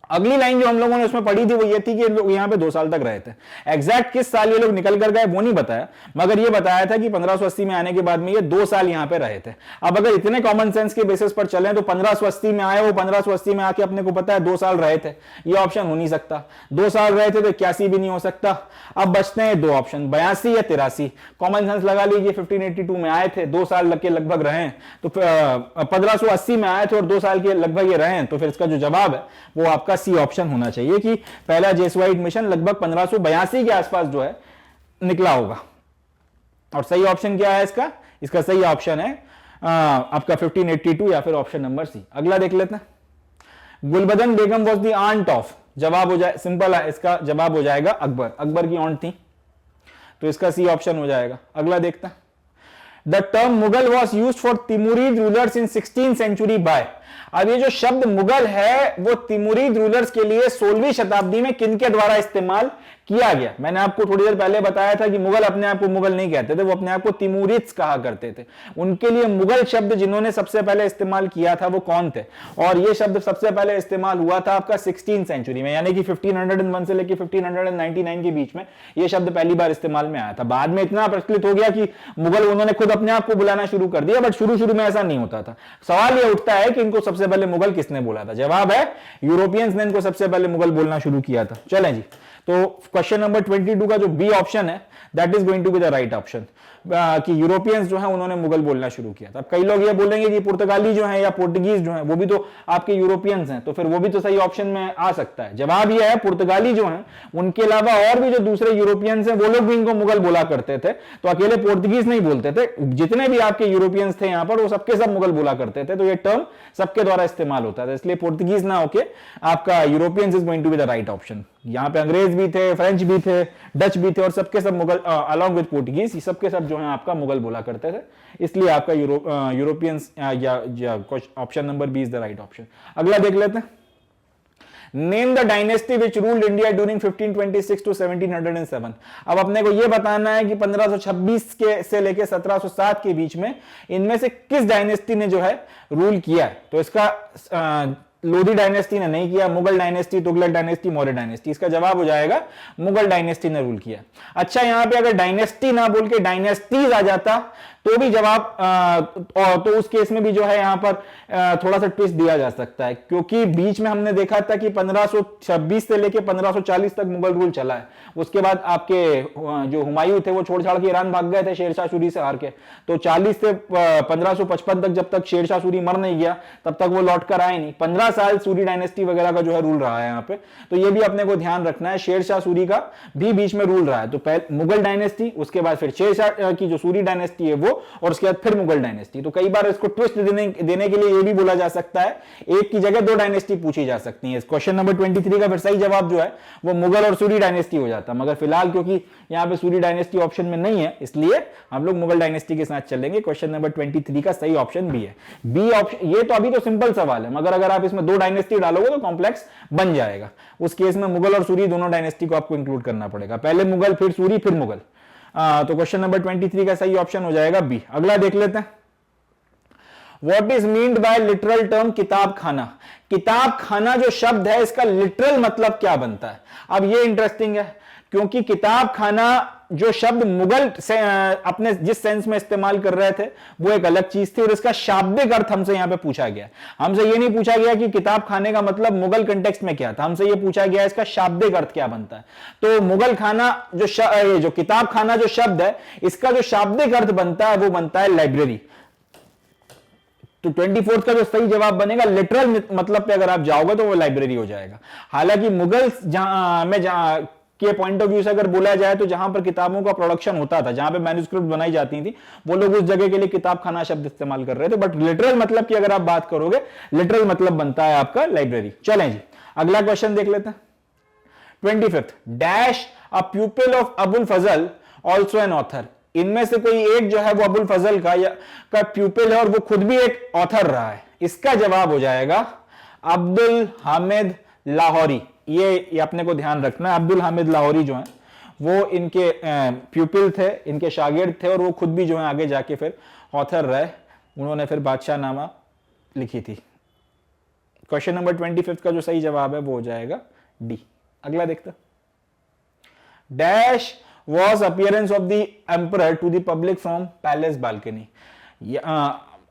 Speaker 1: अगली लाइन जो हम लोगों ने उसमें पढ़ी थी वो ये थी कि लोग यहाँ पे 2 साल तक रहे थे। एग्जैक्ट किस साल ये लोग निकल कर गए वो नहीं बताया, मगर ये बताया था कि 1580 में आने के बाद में ये 2 साल यहाँ पे रहे थे। अब अगर इतने कॉमन सेंस के बेसिस पर चलें तो 1580 में आए, वो 1580 में आके अपने को पता है 2 साल रहे थे, ये ऑप्शन हो नहीं सकता। 2 साल रहे थे तो 81 भी नहीं हो सकता। अब बचते हैं 2 ऑप्शन, 82 या 83। कॉमन सेंस लगा लीजिए, 1582 में आए थे, 2 साल के लगभग रहे, तो 1580 में आए थे और 2 साल के लगभग ये रहे, तो फिर इसका जो जवाब है वो आपका सी ऑप्शन होना चाहिए कि पहला जेसुआइट मिशन लगभग 1582 के आसपास जो है निकला होगा। और सही ऑप्शन क्या है इसका? इसका सही ऑप्शन है आपका 1582 या फिर ऑप्शन नंबर सी। अगला देख लेते हैं, Gulbadan Begum was the aunt of. जवाब हो जाए, सिंपल है, इसका जवाब हो जाएगा अकबर। अकबर की ऑन्ट थी, तो इसका सी ऑप्शन हो जाएगा। अगला देखते हैं, the term Mughal was used for Timurid rulers in 16th century by. अब ये जो शब्द मुगल है वो तिमुरिद रूलर्स के लिए 16वीं शताब्दी में किनके द्वारा इस्तेमाल किया गया। मैंने आपको थोड़ी देर पहले बताया था कि मुगल अपने आप को मुगल नहीं कहते थे, वो अपने आप को तिमुरिद्स कहा करते थे। उनके लिए मुगल शब्द जिन्होंने सबसे पहले इस्तेमाल किया था वो कौन थे, और ये शब्द सबसे पहले इस्तेमाल हुआ था आपका 16th सेंचुरी में, यानी कि 1501 से लेकर 1599 के बीच में ये शब्द पहली बार इस्तेमाल में आया था। बाद में इतना प्रचलित हो गया कि मुगल उन्होंने खुद अपने आप को बुलाना शुरू कर दिया, बट शुरू में ऐसा नहीं होता था। सवाल यह उठता है कि इनको सबसे पहले मुगल किसने बोला था? जवाब है यूरोपियंस ने इनको सबसे पहले मुगल बोलना शुरू किया था। चलें जी, तो क्वेश्चन नंबर 22 का जो बी ऑप्शन है that is going to be the right option, कि यूरोपियंस जो है उन्होंने मुगल बोलना शुरू किया था। अब कई लोग ये बोलेंगे कि पुर्तगाली जो है या पोर्टुगीज जो है वो भी तो आपके यूरोपियंस हैं, तो फिर वो भी तो सही ऑप्शन में आ सकता है। जवाब ये है पुर्तगाली जो है उनके अलावा और भी जो दूसरे यूरोपियंस हैं वो लोग भी इनको मुगल बोला करते थे, तो अकेले पोर्टुगीज नहीं बोलते थे। जितने भी आपके यूरोपियंस थे यहाँ पर वो सबके सब मुगल बोला करते थे, तो ये टर्म सबके द्वारा इस्तेमाल होता था, इसलिए पोर्टुगीज ना होके आपका Europeans is going to be the right option. यहाँ पे अंग्रेज भी थे, फ्रेंच भी थे, डच भी थे, और सबके सब मुगल अलॉन्ग विद पोर्टुगीज सबके सब जो है आपका मुगल बोला करते थे, इसलिए आपका यूरोपियंस या option number B is the right option. अगला देख लेते हैं, name the dynasty which ruled India during 1526 to 1707। अब अपने को यह बताना है कि 1526 के से लेकर 1707 के बीच में इनमें से किस डायनेस्टी ने जो है रूल किया है। तो इसका लोधी डायनेस्टी ने नहीं किया, Mughal dynasty, Tughlaq dynasty, Maurya dynasty. इसका जवाब हो जाएगा मुगल डायनेस्टी ने रूल किया। अच्छा, यहां पे अगर डायनेस्टी ना बोल के डायनेस्टीज आ जाता तो भी जवाब तो उस केस में भी जो है यहां पर थोड़ा सा ट्विस्ट दिया जा सकता है, क्योंकि बीच में हमने देखा था कि 1526 से लेके 1540 तक मुगल रूल चला है। उसके बाद आपके जो हुमायूं थे वो छोड़ छाड़ के ईरान भाग गए थे शेरशाह सूरी से हार के। तो 40 से 1555 तक जब तक शेरशाह सूरी मर नहीं गया तब तक वो लौट कर आए नहीं। 15 साल सूरी डायनेस्टी वगैरह का जो है रूल रहा है यहाँ पे। तो ये भी अपने को ध्यान रखना है, शेरशाह सूरी का भी बीच में रूल रहा है। तो पहले मुगल डायनेस्टी, उसके बाद फिर शेरशाह की जो सूरी डायनेस्टी है वो, और उसके बाद फिर मुगल डायनेस्टी। तो कई बार इसको ट्विस्ट देने के लिए ये भी बोला जा सकता है एक की जगह दो डायनेस्टी पूछी जा सकती है। क्वेश्चन नंबर 23 का फिर सही जवाब जो है वो मुगल और सूरी डायनेस्टी हो जाता, मगर फिलहाल क्योंकि यहां पे सूरी डायनेस्टी ऑप्शन में नहीं है इसलिए हम लोग मुगल डायनेस्टी के साथ चलेंगे। क्वेश्चन नंबर 23 का सही ऑप्शन बी है। बी ऑप्शन, ये तो अभी तो सिंपल सवाल है, मगर अगर आप इसमें दो डायनेस्टी डालोगे तो कॉम्प्लेक्स बन जाएगा। उस केस में मुगल और सूरी दोनों डायनेस्टी को आपको इंक्लूड करना पड़ेगा, पहले मुगल फिर सूरी फिर मुगल। तो क्वेश्चन नंबर 23 का सही ऑप्शन हो जाएगा बी। अगला देख लेते हैं, what is meant by literal term किताब खाना। किताब खाना जो शब्द है इसका लिटरल मतलब क्या बनता है। अब ये इंटरेस्टिंग है, क्योंकि किताब खाना जो शब्द मुगल से अपने जिस सेंस में इस्तेमाल कर रहे थे वो एक अलग चीज थी, और इसका शाब्दिक अर्थ हमसे यहां पे पूछा गया। हमसे ये नहीं पूछा गया कि किताब खाने का मतलब मुगल कंटेक्स्ट में क्या था, हमसे ये पूछा गया इसका शाब्दिक अर्थ क्या बनता है। तो मुगल खाना जो किताब खाना जो शब्द है इसका जो शाब्दिक अर्थ बनता है वो बनता है लाइब्रेरी। तो 24 का जो सही जवाब बनेगा लिटरल मतलब पे अगर आप जाओगे तो वो लाइब्रेरी हो जाएगा। हालांकि मुगल जहां के पॉइंट ऑफ व्यू से अगर बोला जाए तो जहां पर किताबों का प्रोडक्शन होता था, जहां पे मैन्युस्क्रिप्ट बनाई जाती थी, वो लोग उस जगह के लिए किताब खाना शब्द इस्तेमाल कर रहे थे। बट लिटरल मतलब की अगर आप बात करोगे, लिटरल मतलब बनता है आपका लाइब्रेरी। चलें जी, अगला क्वेश्चन देख लेते हैं। 25 dash a pupil of Abul Fazl also an author. इनमें से कोई एक जो है वो अबुल फजल का प्यूपिल है और वो खुद भी एक ऑथर रहा है। इसका जवाब हो जाएगा अब्दुल हामिद लाहौरी। ये अपने को ध्यान रखना है, अब्दुल हामिद लाहौरी जो है वो इनके प्यूपिल थे, इनके शागिर्द थे, और वो खुद भी जो है आगे जाके फिर ऑथर रहे। उन्होंने फिर बादशाह नामा लिखी थी। क्वेश्चन नंबर 25 का जो सही जवाब है वो हो जाएगा डी। अगला देखते, dash was appearance of the emperor to the public from palace balcony।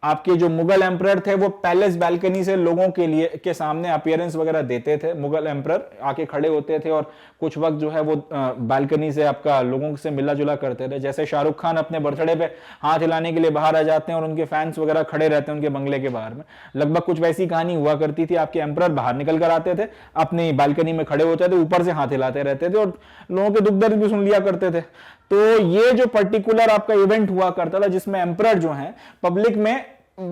Speaker 1: आपके जो मुगल एम्परर थे वो पैलेस बालकनी से लोगों के लिए के सामने अपीयरेंस वगैरह देते थे। मुगल एम्परर आके खड़े होते थे और कुछ वक्त जो है वो बालकनी से आपका लोगों से मिला जुला करते थे। जैसे शाहरुख खान अपने बर्थडे पे हाथ हिलाने के लिए बाहर आ जाते हैं और उनके फैंस वगैरह खड़े रहते हैं उनके बंगले के बाहर में, लगभग कुछ वैसी कहानी हुआ करती थी। आपके एम्परर बाहर निकल कर आते थे, अपनी बालकनी में खड़े होते थे, ऊपर से हाथ हिलाते रहते थे और लोगों के दुख दर्द भी सुन लिया करते थे। तो ये जो पर्टिकुलर आपका इवेंट हुआ करता था जिसमें एम्परर जो है पब्लिक में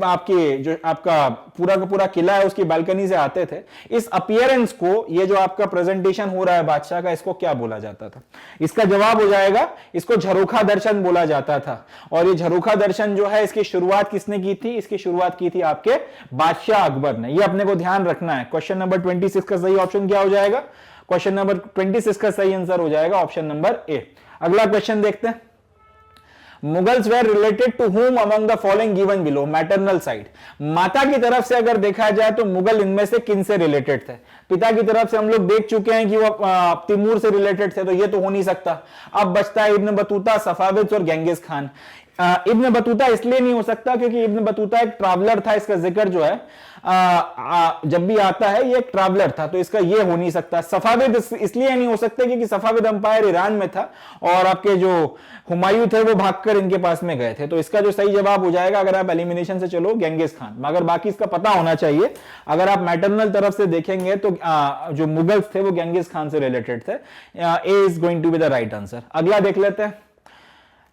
Speaker 1: आपके जो आपका पूरा का पूरा किला है उसकी बालकनी से आते थे, इस अपीयरेंस को, ये जो आपका प्रेजेंटेशन हो रहा है बादशाह का, इसको क्या बोला जाता था। इसका जवाब हो जाएगा, इसको झरोखा दर्शन बोला जाता था। और ये झरोखा दर्शन जो है इसकी शुरुआत किसने की थी, इसकी शुरुआत की थी आपके बादशाह अकबर ने। ये अपने को ध्यान रखना है। क्वेश्चन नंबर 26 का सही ऑप्शन क्या हो जाएगा, क्वेश्चन नंबर 26 का सही आंसर हो जाएगा ऑप्शन नंबर ए। अगला क्वेश्चन देखते हैं, Mughals were related to whom among the following given below. Maternal side, माता की तरफ से अगर देखा जाए तो मुगल इनमें से किन से रिलेटेड थे। पिता की तरफ से हम लोग देख चुके हैं कि वो तिमूर से रिलेटेड थे, तो ये तो हो नहीं सकता। अब बचता है इब्न बतूता, सफाविद और गेंगिस खान। इब्न बतूता इसलिए नहीं हो सकता क्योंकि इब्न बतूता एक ट्रैवलर था, इसका जिक्र जो है जब भी आता है ये एक ट्रैवलर था, तो इसका ये हो नहीं सकता। सफाविद इसलिए नहीं हो सकता क्योंकि सफाविद अंपायर ईरान में था और आपके जो हुमायूं थे वो भागकर इनके पास में गए थे। तो इसका जो सही जवाब हो जाएगा, अगर आप एलिमिनेशन से चलो, गेंगिस खान। मगर बाकी इसका पता होना चाहिए। अगर आप मैटरनल तरफ से देखेंगे तो जो मुगल्स थे वो गेंगिस खान से रिलेटेड थे। A is going to be the right answer. अगला देख लेते हैं,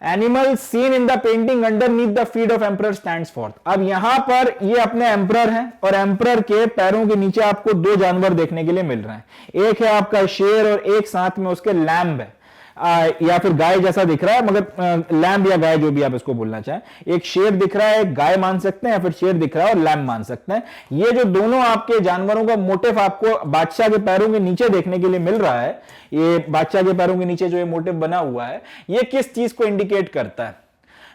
Speaker 1: animal seen in the painting underneath the feet of emperor stands for. अब यहां पर ये अपने एम्परर हैं और एम्परर के पैरों के नीचे आपको दो जानवर देखने के लिए मिल रहे हैं। एक है आपका शेर और एक साथ में उसके लैम्ब है। या फिर गाय जैसा दिख रहा है, मगर लैम्ब या गाय जो भी आप इसको बोलना चाहें, एक शेर दिख रहा है, गाय मान सकते हैं, या फिर शेर दिख रहा है और लैम्ब मान सकते हैं। ये जो दोनों आपके जानवरों का मोटिव आपको बादशाह के पैरों के नीचे देखने के लिए मिल रहा है, ये बादशाह के पैरों के नीचे जो ये मोटिव बना हुआ है, ये किस चीज को इंडिकेट करता है,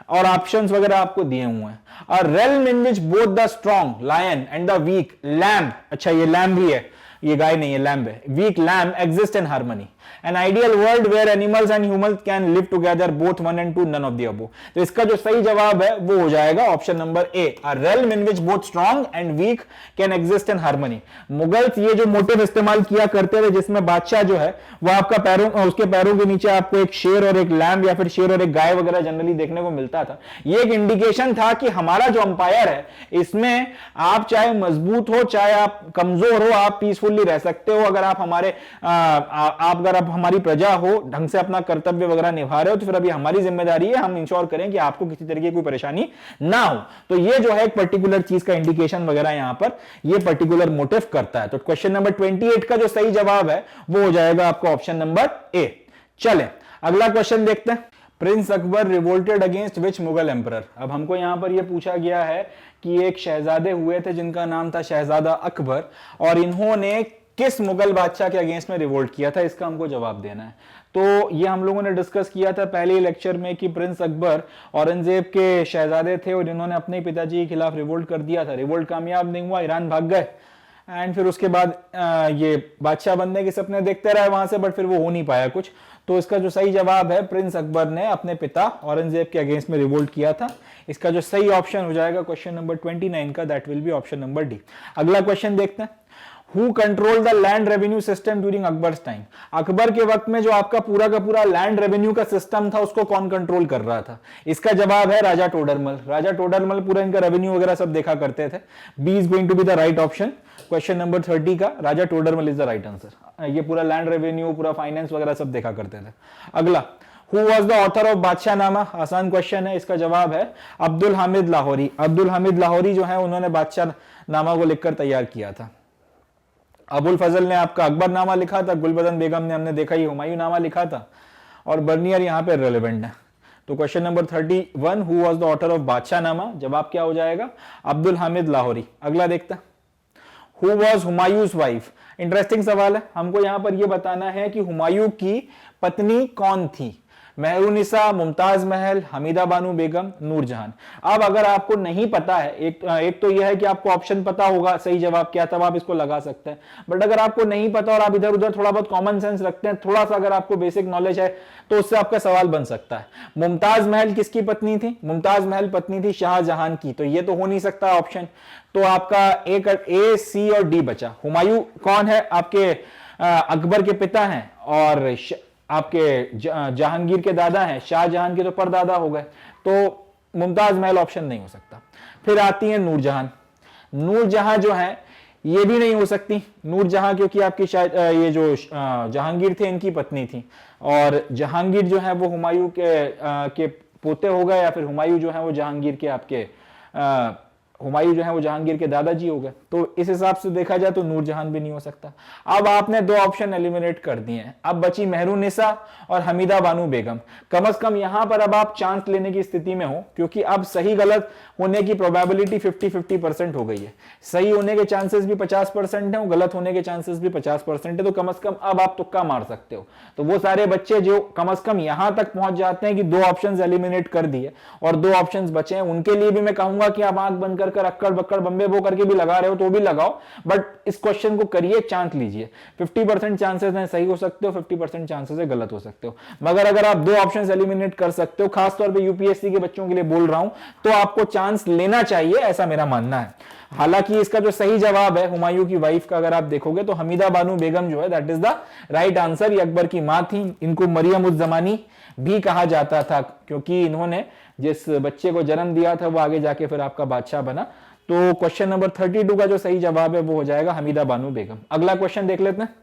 Speaker 1: और ऑप्शंस वगैरह आपको दिए हुए हैं। और realm in which both the strong lion and the weak lamb, अच्छा ये लैम्ब भी है, ये गाय नहीं है, लैम्ब है, weak lamb exist in harmony, an ideal world where animals and humans can live together both 1 and 2 none of the above. तो इसका जो सही जवाब है वो हो जाएगा option number A, a realm in which both strong and weak can exist in harmony. Mughals ये जो मोटिव इस्तेमाल किया करते थे जिसमें बादशाह जो है वो आपका पैरों, उसके पैरों के नीचे आपको एक शेर और एक लैम्ब या फिर शेर और एक गाय वगैरह जनरली देखने को मिलता था। ये एक इंडिकेशन था कि हमारा जो अंपायर है इसमें आप चाहे मजबूत हो चाहे आप कमजोर हो, आप पीसफुली रह सकते हो। अगर आप हमारे अगर आप हमारी प्रजा हो, ढंग से अपना कर्तव्य वगैरह निभा रहे हो, तो फिर अभी हमारी जिम्मेदारी है हम इंश्योर करें कि आपको किसी तरीके की कोई परेशानी ना हो। तो ये जो है एक पर्टिकुलर चीज का इंडिकेशन वगैरह यहां पर ये पर्टिकुलर मोटिव करता है। तो क्वेश्चन नंबर 28 का जो सही जवाब है वो हो जाएगा आपका ऑप्शन नंबर ए। चले अगला क्वेश्चन देखते हैं। Prince Akbar revolted against which Mughal emperor. अब हमको यहां पर यह पूछा गया है कि एक शहजादे हुए थे जिनका नाम था शहजादा अकबर, और इन्होंने किस मुगल बादशाह के अगेंस्ट में रिवोल्ट किया था, इसका हमको जवाब देना है। तो ये हम लोगों ने डिस्कस किया था पहले लेक्चर में कि प्रिंस अकबर औरंगजेब के शहजादे थे और इन्होंने अपने पिताजी के खिलाफ रिवोल्ट कर दिया था। रिवोल्ट कामयाब नहीं हुआ, ईरान भाग गए, एंड फिर उसके बाद ये बादशाह बनने के सपने देखते रहे वहां से, बट फिर वो हो नहीं पाया कुछ। तो इसका जो सही जवाब है, प्रिंस अकबर ने अपने पिता औरंगजेब के अगेंस्ट में रिवोल्ट किया था। इसका जो सही ऑप्शन हो जाएगा क्वेश्चन नंबर 29 का, that will be option number D. अगला क्वेश्चन देखते हैं। Who controlled the land revenue system during Akbar's time. Akbar के वक्त में जो आपका पूरा का पूरा लैंड रेवेन्यू का सिस्टम था उसको कौन कंट्रोल कर रहा था? इसका जवाब है राजा टोडरमल। राजा टोडरमल पूरा इनका रेवेन्यू वगैरह सब देखा करते थे। B is going to be the right option. Question number 30 का Raja Todarmal is the right answer. ये पूरा लैंड रेवेन्यू, पूरा फाइनेंस वगैरह सब देखा करते थे। अगला, Who was the author of बादशाहनामा? आसान क्वेश्चन है, इसका जवाब है अब्दुल हामिद लाहौरी। अब्दुल हामिद लाहौरी जो है उन्होंने बादशाहनामा को लिखकर तैयार किया था। अबुल फजल ने आपका अकबर नामा लिखा था, गुलबदन बेगम ने हमने देखा ही हुमायूं नामा लिखा था, और बर्नियर यहां पे रेलेवेंट है। तो question number 31, who was the author of Badshahnama, जवाब क्या हो जाएगा? अब्दुल हामिद लाहौरी। अगला देखते हैं, who was Humayun's wife. Interesting सवाल है, हमको यहां पर यह बताना है कि हुमायूं की पत्नी कौन थी। मेहरुनिसा, मुमताज महल, हमीदा बानू बेगम, नूरजहान। अब अगर आपको नहीं पता है, एक तो यह है कि आपको ऑप्शन पता होगा सही जवाब क्या, तब आप इसको लगा सकते हैं। बट अगर आपको नहीं पता और आप इधर उधर थोड़ा बहुत कॉमन सेंस रखते हैं, थोड़ा सा अगर आपको बेसिक नॉलेज है, तो उससे आपका सवाल बन सकता है। मुमताज महल किसकी पत्नी थी? मुमताज महल पत्नी थी शाहजहां की, तो ये तो हो नहीं सकता ऑप्शन। तो आपका ए, सी और डी बचा। हुमायूं कौन है? आपके अकबर के पिता हैं और आपके जहांगीर के दादा हैं। शाहजहां के तो परदादा हो गए, तो मुमताज महल ऑप्शन नहीं हो सकता। फिर आती है नूरजहां। नूरजहां जो है ये भी नहीं हो सकती। नूरजहां क्योंकि आपकी शायद ये जो जहांगीर थे इनकी पत्नी थी, और जहांगीर जो है वो हुमायूं के पोते हो गए, या फिर हुमायूं जो है वो जहांगीर के आपके हुमायूं जो है वो जहांगीर के दादाजी हो गए। तो इस हिसाब से देखा जाए तो नूरजहां भी नहीं हो सकता। अब आपने दो ऑप्शन एलिमिनेट कर दिए हैं, अब बची मेहरुनिसा और हमीदा बानू बेगम। कम से कम यहां पर अब आप चांस लेने की स्थिति में हो, क्योंकि अब सही गलत होने की प्रोबेबिलिटी 50-50% हो गई है। सही होने के चांसेस भी 50% है और गलत होने के चांसेस भी 50% है। तो कम से कम अब आप तुक्का मार सकते हो। तो वो सारे बच्चे जो कम से कम यहां तक पहुंच जाते हैं कि दो ऑप्शन एलिमिनेट कर दिए और दो ऑप्शन बचे हैं, उनके लिए भी मैं कहूंगा कि आप आंख बंद कर अक्कड़ बक्कड़ बम्बे बो करके भी लगा रहे हो तो भी लगाओ, बट इस क्वेश्चन को करिए, चांस लीजिए। 50% चांसेस हैं सही हो सकते हो, 50% चांसेस है गलत हो सकते हो। मगर अगर आप दो ऑप्शंस एलिमिनेट कर सकते हो, खासतौर पे यूपीएससी के बच्चों के लिए बोल रहा हूं, तो आपको चांस लेना चाहिए, ऐसा मेरा मानना है। हालांकि इसका जो सही जवाब है हुमायूं की वाइफ का अगर आप देखोगे तो हमीदा बानू बेगम जो है that is the right answer. ये अकबर की मां थी। इनको मरियम उज जमानी भी कहा जाता था, क्योंकि इन्होंने जिस बच्चे को जन्म दिया था वो आगे जाके फिर आपका बादशाह बना। तो क्वेश्चन नंबर 32 का जो सही जवाब है वो हो जाएगा हमीदा बानू बेगम। अगला क्वेश्चन देख लेते हैं।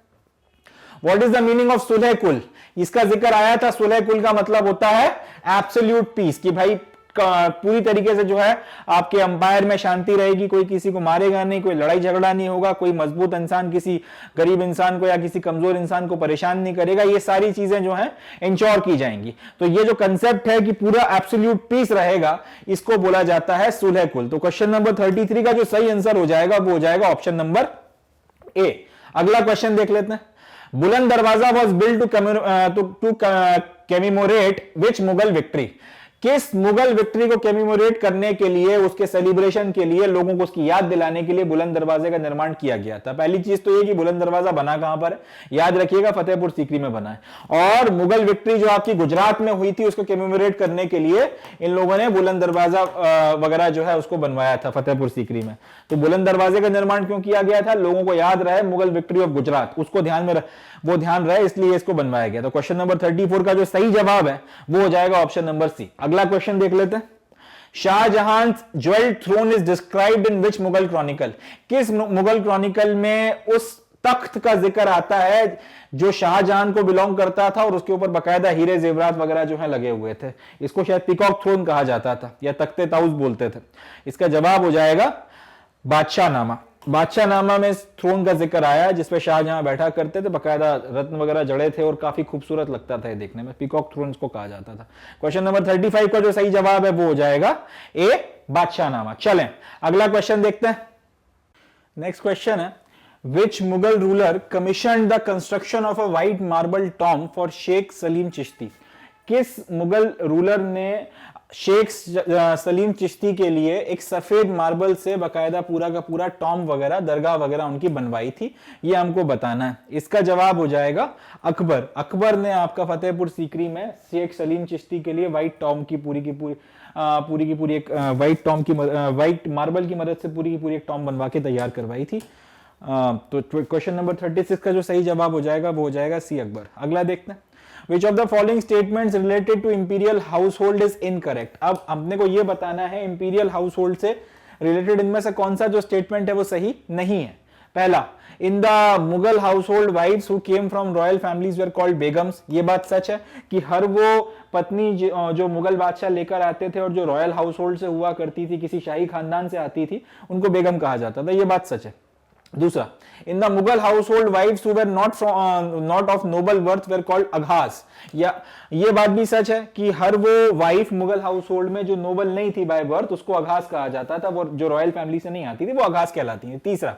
Speaker 1: What is the meaning of Sulh Kul? इसका जिक्र आया था। सुलह कुल का मतलब होता है एब्सोल्यूट पीस, कि भाई पूरी तरीके से जो है आपके अंपायर में शांति रहेगी, कोई किसी को मारेगा नहीं, कोई लड़ाई झगड़ा नहीं होगा, कोई मजबूत इंसान किसी गरीब इंसान को या किसी कमजोर इंसान को परेशान नहीं करेगा, ये सारी चीजें जो है इंश्योर की जाएंगी। तो ये जो कंसेप्ट है कि पूरा एब्सोल्यूट पीस रहेगा, इसको बोला जाता है सुलह कुल। तो क्वेश्चन नंबर 33 का जो सही आंसर हो जाएगा वो हो जाएगा ऑप्शन नंबर ए। अगला क्वेश्चन देख लेते हैं। Buland Darwaza was build to commemorate which Mughal victory. किस मुगल विक्ट्री को कमेमोरेट करने के लिए, उसके सेलिब्रेशन के लिए, लोगों को उसकी याद दिलाने के लिए बुलंद दरवाजे का निर्माण किया गया था। पहली चीज तो ये कि बुलंद दरवाजा बना कहां पर है, याद रखिएगा फतेहपुर सीकरी में बना है। और मुगल विक्ट्री जो आपकी गुजरात में हुई थी उसको कमेमोरेट करने के लिए इन लोगों ने बुलंद दरवाजा वगैरह जो है उसको बनवाया था फतेहपुर सीकरी में। तो बुलंद दरवाजे का निर्माण क्यों किया गया था, लोगों को याद रहे मुगल विक्ट्री ऑफ गुजरात, उसको ध्यान में वो ध्यान रहे, इसलिए इसको बनवाया गया। तो क्वेश्चन नंबर 34 का जो सही जवाब है वो हो जाएगा ऑप्शन नंबर सी। अगला क्वेश्चन देख लेते हैं। Shahjahan jewelled throne is described in which Mughal chronicle. किस मुगल क्रॉनिकल में उस तख्त का जिक्र आता है जो शाहजहां को बिलोंग करता था और उसके ऊपर बकायदा हीरे जेवरात वगैरह जो है लगे हुए थे। इसको शायद पीकॉक थ्रोन कहा जाता था या तख्ते ताउस बोलते थे। इसका जवाब हो जाएगा बादशाह नामा। बादशाह नामा में थ्रोन का जिक्र आया जिसपे शाहजहां बैठा करते थे, बकायदा रत्न वगैरह जड़े थे और काफी खूबसूरत लगता था ये देखने में, पीकॉक थ्रोन को कहा जाता था। क्वेश्चन नंबर 35 का जो सही जवाब है वो हो जाएगा ए बादशाह नामा। चलें अगला क्वेश्चन देखते हैं। नेक्स्ट क्वेश्चन है, which Mughal ruler commissioned the construction of a white marble tomb for Sheikh Salim Chishti. किस मुगल रूलर ने शेख सलीम चिश्ती के लिए एक सफेद मार्बल से बकायदा पूरा का पूरा टॉम वगैरह, दरगाह वगैरह उनकी बनवाई थी, ये हमको बताना है। इसका जवाब हो जाएगा अकबर। अकबर ने आपका फतेहपुर सीकरी में शेख सलीम चिश्ती के लिए व्हाइट टॉम की पूरी एक व्हाइट मार्बल की मदद से पूरी की पूरी एक टॉम बनवा के तैयार करवाई थी। तो क्वेश्चन नंबर 36 का जो सही जवाब हो जाएगा वो हो जाएगा सी अकबर। अगला देखते हैं। Which of the following statements related to imperial household is incorrect? अब अपने को ये बताना है imperial household से related इनमें से कौन सा जो statement है वो सही नहीं है। पहला, in the Mughal household wives who came from royal families were called begums। ये बात सच है कि हर वो पत्नी जो मुगल बादशाह लेकर आते थे और जो रॉयल हाउस होल्ड से हुआ करती थी, किसी शाही खानदान से आती थी, उनको बेगम कहा जाता था, ये बात सच है। दूसरा, in the Mughal household wives who were not of noble birth were called aghas. या ये बात भी सच है कि हर वो वाइफ मुगल हाउस होल्ड में जो नोबल नहीं थी बाय बर्थ उसको अघास कहा जाता था, वो जो रॉयल फैमिली से नहीं आती थी वो अघास कहलाती है। तीसरा,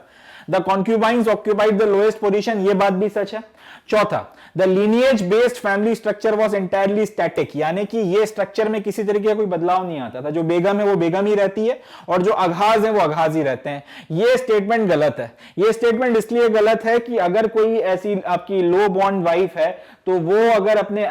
Speaker 1: the concubines occupied the lowest position, ये बात भी सच है। चौथा, the lineage based family structure was entirely static, यानी कि ये स्ट्रक्चर में किसी तरीके का कोई बदलाव नहीं आता था, जो बेगम है वो बेगम ही रहती है और जो अघाज है वो अघाज ही रहते हैं। ये स्टेटमेंट गलत है। ये स्टेटमेंट इसलिए गलत है कि अगर कोई ऐसी आपकी लो बॉर्न वाइफ है तो वो अगर अपने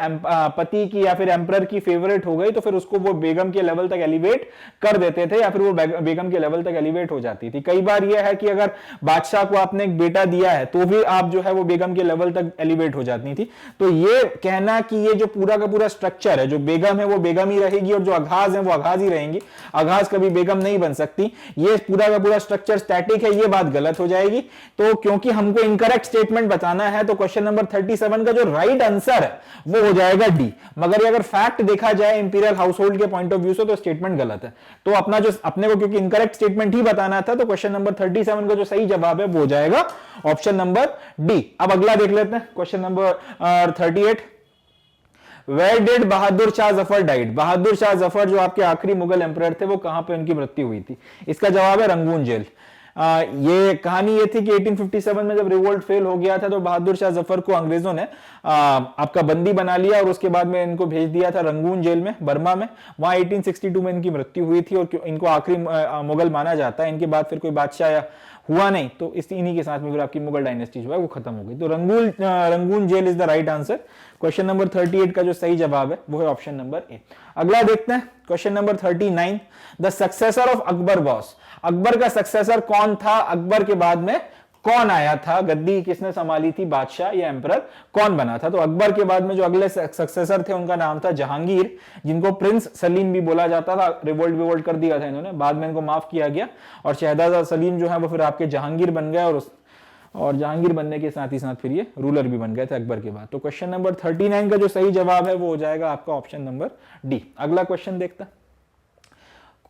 Speaker 1: पति की या फिर एम्परर की फेवरेट हो गई तो फिर उसको वो बेगम के लेवल तक एलिवेट कर देते थे या फिर वो बेगम के लेवल तक एलिवेट हो जाती थी। कई बार ये है कि अगर बादशाह को आपने एक बेटा दिया है तो भी आप जो है वो बेगम के लेवल तक एलिवेट हो जाती थी। तो ये कहना कि ये जो पूरा का पूरा स्ट्रक्चर है, जो बेगम है वो बेगम ही रहेगी और जो अघाज है वो अघाज ही रहेंगी, अघाज कभी बेगम नहीं बन सकती, ये पूरा का पूरा स्ट्रक्चर स्टैटिक है, ये बात गलत हो जाएगी। तो क्योंकि हमको इनकरेक्ट स्टेटमेंट बताना है तो क्वेश्चन नंबर 37 का जो राइट आंसर है वो हो जाएगा डी। मगर अगर फैक्ट देखा जाए इंपीरियल हाउस होल्ड के पॉइंट ऑफ व्यू से तो स्टेटमेंट गलत है। तो अपना जो अपने को क्योंकि इनकरेक्ट स्टेटमेंट ही बताना था तो क्वेश्चन नंबर 37 का जो सही जवाब है वो हो जाएगा ऑप्शन नंबर डी। अब अगला देख लेते हैं question number 38। Where did Bahadur Shah Zafar died? Bahadur Shah Zafar जो आपके आखिरी मुगल एम्परर थे वो कहां पे उनकी मृत्यु हुई थी? इसका जवाब है रंगून जेल। ये कहानी ये थी कि 1857 में जब रिवोल्ट फेल हो गया था तो बहादुर शाह जफर को अंग्रेजों ने आपका बंदी बना लिया और उसके बाद में इनको भेज दिया था रंगून जेल में, बर्मा में। वहां 1862 में इनकी मृत्यु हुई थी और इनको आखिरी मुगल माना जाता है। इनके बाद फिर कोई बादशाह हुआ नहीं तो इन्हीं के साथ में फिर आपकी मुगल डायनेस्टी जो है वो खत्म हो गई। तो Rangoon jail is the right answer. Question number 38 का जो सही जवाब है वो है ऑप्शन नंबर ए। अगला देखते हैं question number 39। The successor of Akbar was. Akbar का सक्सेसर कौन था? अकबर के बाद में कौन आया था? गद्दी किसने संभाली थी? बादशाह या एम्परर कौन बना था? तो अकबर के बाद में जो अगले सक्सेसर थे उनका नाम था जहांगीर, जिनको प्रिंस सलीम भी बोला जाता था। रिवोल्ट कर दिया था इन्होंने, बाद में इनको माफ किया गया और शहजादा सलीम जो है वो फिर आपके जहांगीर बन गए और जहांगीर बनने के साथ ही साथ फिर ये रूलर भी बन गए थे अकबर के बाद। तो क्वेश्चन नंबर 39 का जो सही जवाब है वो हो जाएगा आपका ऑप्शन नंबर डी। अगला क्वेश्चन देखते हैं।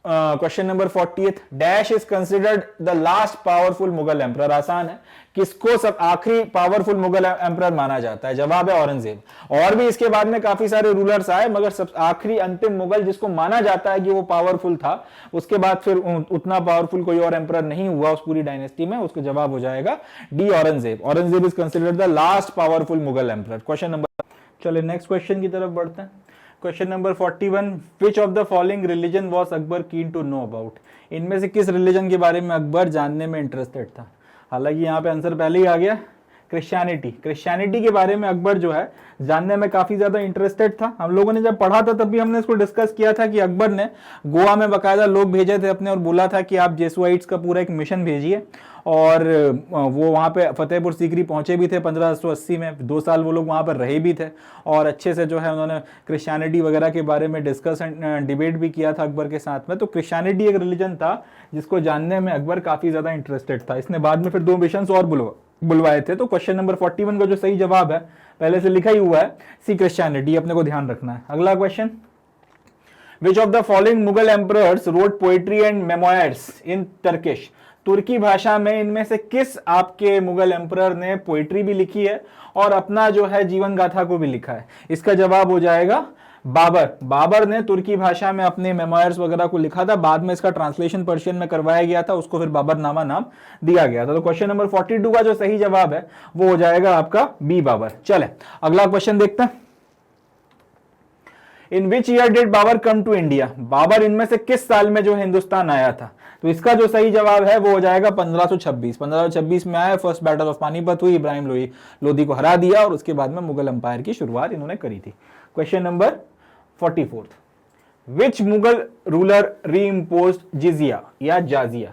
Speaker 1: Question number 40th, dash is considered the last powerful Mughal emperor. आसान है, किसको सब आखिरी पावरफुल मुगल एम्परर माना जाता है? जवाब है औरंगजेब। और भी इसके बाद में काफी सारे रूलर्स आए, मगर सब आखिरी अंतिम मुगल जिसको माना जाता है कि वो पावरफुल था, उसके बाद फिर उतना पावरफुल कोई और एम्परर नहीं हुआ उस पूरी डायनेस्टी में। उसका जवाब हो जाएगा D, Aurangzeb. Aurangzeb is considered the last powerful Mughal emperor. Question number, चलिए नेक्स्ट क्वेश्चन की तरफ बढ़ते हैं। Question number 41, which of the following religion was Akbar keen to know about? इनमें से किस रिलीजन के बारे में अकबर जानने में इंटरेस्टेड था? हालांकि यहाँ पे आंसर पहले ही आ गया, क्रिश्चियनिटी। क्रिश्चियनिटी के बारे में अकबर जो है जानने में काफी ज्यादा इंटरेस्टेड था। हम लोगों ने जब पढ़ा था तब भी हमने इसको डिस्कस किया था कि अकबर ने गोवा में बाकायदा लोग भेजे थे अपने और बोला था कि आप जेसुआइट्स का पूरा एक मिशन भेजिए, और वो वहाँ पे फतेहपुर सीकरी पहुंचे भी थे 1580 में। 2 साल वो लोग वहाँ पर रहे भी थे और अच्छे से जो है उन्होंने क्रिश्चियनिटी वगैरह के बारे में डिस्कस एंड डिबेट भी किया था अकबर के साथ में। तो क्रिश्चियनिटी एक रिलीजन था जिसको जानने में अकबर काफी ज्यादा इंटरेस्टेड था। इसने बाद में फिर 2 मिशंस और बुलवाए थे। तो क्वेश्चन नंबर 41 का जो सही जवाब है, पहले से लिखा ही हुआ है, सी, क्रिश्चियनिटी। अपने को ध्यान रखना है। अगला question, which of the following Mughal emperors wrote poetry and memoirs in Turkish? Turki भाषा में इनमें से किस आपके मुगल एम्परर ने पोएट्री भी लिखी है और अपना जो है जीवन गाथा को भी लिखा है? इसका जवाब हो जाएगा बाबर। बाबर ने तुर्की भाषा में अपने मेमोयर्स वगैरह को लिखा था। बाद में इसका ट्रांसलेशन पर्शियन में करवाया गया था, उसको फिर बाबरनामा नाम दिया गया था। तो क्वेश्चन नंबर 42 का जो सही जवाब है वो हो जाएगा आपका बी, बाबर। चले अगला क्वेश्चन देखते हैं। In which year did Babur come to India? Babur इनमें से किस साल में जो हिंदुस्तान आया था? तो इसका जो सही जवाब है वो हो जाएगा 1526। 1526 में आया, फर्स्ट बैटल ऑफ पानीपत हुई, इब्राहिम लोदी को हरा दिया और उसके बाद में मुगल एम्पायर की शुरुआत इन्होंने करी थी। क्वेश्चन नंबर 44, विच मुगल रूलर री इम्पोज्ड जिजिया या जाजिया?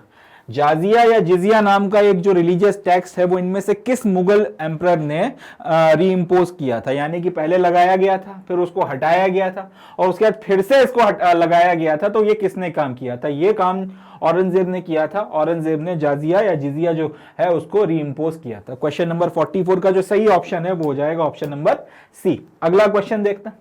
Speaker 1: जाजिया या जिजिया नाम का एक जो रिलीजियस टैक्स है वो इनमें से किस मुगल एम्परर ने री इम्पोज किया था? यानी कि पहले लगाया गया था, फिर उसको हटाया गया था और उसके बाद फिर से इसको लगाया गया था। तो ये किसने काम किया था? ये काम औरंगजेब ने किया था। औरंगजेब ने जाजिया या जिजिया जो है उसको री इम्पोज किया था। क्वेश्चन नंबर 44 का जो सही ऑप्शन है वो हो जाएगा ऑप्शन नंबर सी। अगला क्वेश्चन देखते हैं,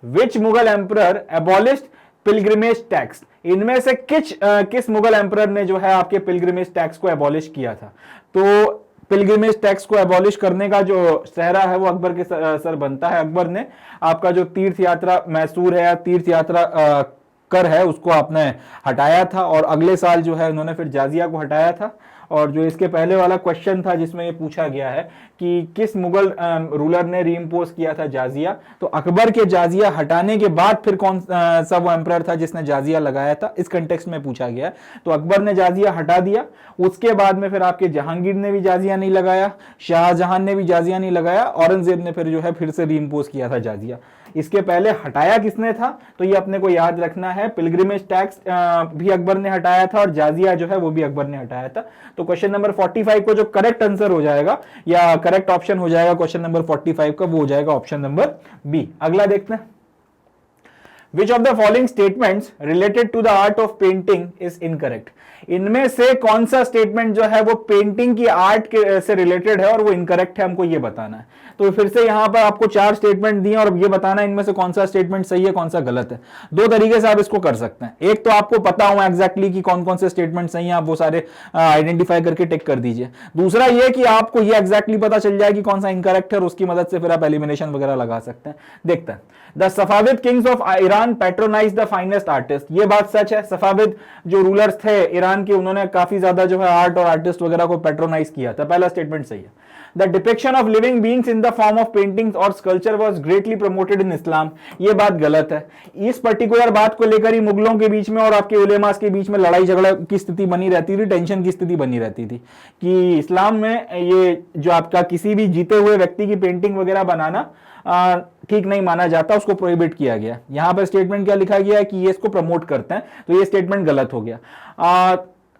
Speaker 1: which Mughal emperor abolished pilgrimage tax? इनमें से किस मुगल एम्परर ने जो है आपके पिलग्रिमेज टैक्स को एबॉलिश किया था? तो पिलग्रिमेज टैक्स को एबॉलिश करने का जो सहरा है वो अकबर के सर बनता है। अकबर ने आपका जो तीर्थ यात्रा मैसूर है या तीर्थ यात्रा कर है उसको आपने हटाया था और अगले साल जो है उन्होंने फिर जाजिया को हटाया था। और जो इसके पहले वाला क्वेश्चन था जिसमें ये पूछा गया है कि किस मुगल रूलर ने रीइंपोज किया था जाजिया, तो अकबर के जाजिया हटाने के बाद फिर कौन सा वो एम्परर था जिसने जाजिया लगाया था, इस कंटेक्स्ट में पूछा गया। तो अकबर ने जाजिया हटा दिया, उसके बाद में फिर आपके जहांगीर ने भी जाजिया नहीं लगाया, शाहजहां ने भी जाजिया नहीं लगाया, औरंगजेब ने फिर जो है फिर से रीइंपोज किया था जाजिया। इसके पहले हटाया किसने था? तो ये अपने को याद रखना है, पिलग्रिमेज टैक्स भी अकबर ने हटाया था और जाजिया जो है वो भी अकबर ने हटाया था। तो क्वेश्चन नंबर 45 को जो करेक्ट आंसर हो जाएगा या करेक्ट ऑप्शन हो जाएगा क्वेश्चन नंबर 45 का, वो हो जाएगा ऑप्शन नंबर बी। अगला देखते हैं, Which of the following statements related to the art of painting is incorrect? इनमें से कौन सा स्टेटमेंट जो है वो पेंटिंग की आर्ट के से रिलेटेड है और वो इनकरेक्ट है, हमको ये बताना है। तो फिर से यहां पर आपको 4 स्टेटमेंट दिए और ये बताना है इनमें से कौन सा स्टेटमेंट सही है कौन सा गलत है। 2 तरीके से आप इसको कर सकते हैं। एक तो आपको पता हो एग्जैक्टली कि कौन कौन से स्टेटमेंट सही हैं, आप वो सारे आइडेंटिफाई करके टिक कर दीजिए। दूसरा ये कि आपको ये एग्जैक्टली पता चल जाए कि कौन सा इनकरेक्ट है और उसकी मदद से फिर आप एलिमिनेशन वगैरह लगा सकते हैं। देखते हैं, the Safavid Kings of Iran patronise the finest artist. ये बात सच है, सफाविद जो रूलर्स थे ईरान के उन्होंने काफी ज्यादा जो है आर्ट और आर्टिस्ट वगैरह को पैट्रोनाइज किया था। पहला स्टेटमेंट सही है। The depiction of living beings in the form of paintings और sculpture was greatly promoted in Islam. ये बात गलत है। इस पर्टिकुलर बात को लेकर ही मुगलों के बीच में और आपके उलेमास के बीच में लड़ाई झगड़ा की स्थिति बनी रहती थी, टेंशन की स्थिति बनी रहती थी कि इस्लाम में ये जो आपका किसी भी जीते हुए व्यक्ति की पेंटिंग वगैरह बनाना ठीक नहीं माना जाता, उसको प्रोहिबिट किया गया। यहां पर स्टेटमेंट क्या लिखा गया है कि ये इसको प्रमोट करते हैं, तो ये स्टेटमेंट गलत हो गया।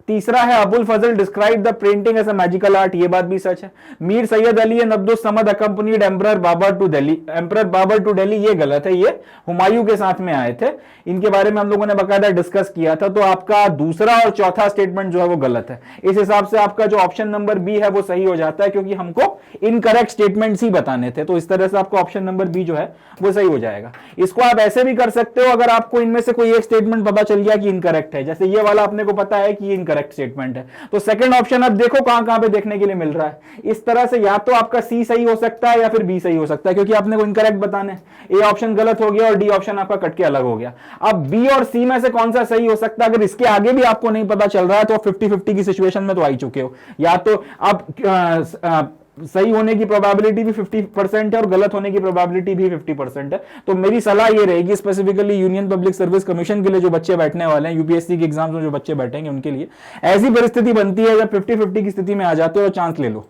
Speaker 1: तीसरा है Abul Fazl describe the painting as a magical art, ये बात भी सच है। Mir Sayyid Ali and Abdul Samad accompanied emperor Babur to Delhi, emperor Babur to Delhi, ये गलत है, ये हुमायूं के साथ में आए थे। इनके बारे में हम लोगों ने बकायदा डिस्कस किया था। तो आपका दूसरा और चौथा स्टेटमेंट जो है वो गलत है। इस हिसाब से आपका जो ऑप्शन नंबर बी है वो सही हो जाता है, क्योंकि हमको इनकरेक्ट स्टेटमेंट्स ही बताने थे। तो इस तरह से आपको ऑप्शन नंबर बी जो है वो सही हो जाएगा। इसको आप ऐसे भी कर सकते हो, अगर आपको इनमें से कोई एक स्टेटमेंट पता चल गया कि इनकरेक्ट है, जैसे ये वाला अपने को पता है कि ये इनकरेक्ट स्टेटमेंट है, तो सेकंड ऑप्शन अब देखो कहां कहां पे देखने के लिए मिल रहा है। इस तरह से या तो आपका सी सही हो सकता है या फिर बी सही हो सकता है, क्योंकि आपने को इनकरेक्ट बताने। ए ऑप्शन गलत हो गया और डी ऑप्शन आपका कट के अलग हो गया। अब बी और सी में से कौन सा सही हो सकता है, अगर इसके आगे भी आपको नहीं पता चल रहा है तो 50-50 की सिचुएशन में तो आ ही चुके हो। या तो आप सही होने की प्रोबेबिलिटी भी 50% है और गलत होने की प्रोबेबिलिटी भी 50% है। तो मेरी सलाह ये रहेगी specifically union public service commission के लिए जो बच्चे बैठने वाले हैं, यूपीएससी के एग्जाम्स में जो बच्चे बैठेंगे उनके लिए ऐसी परिस्थिति बनती है जब 50-50 की स्थिति में आ जाते हो, चांस ले लो।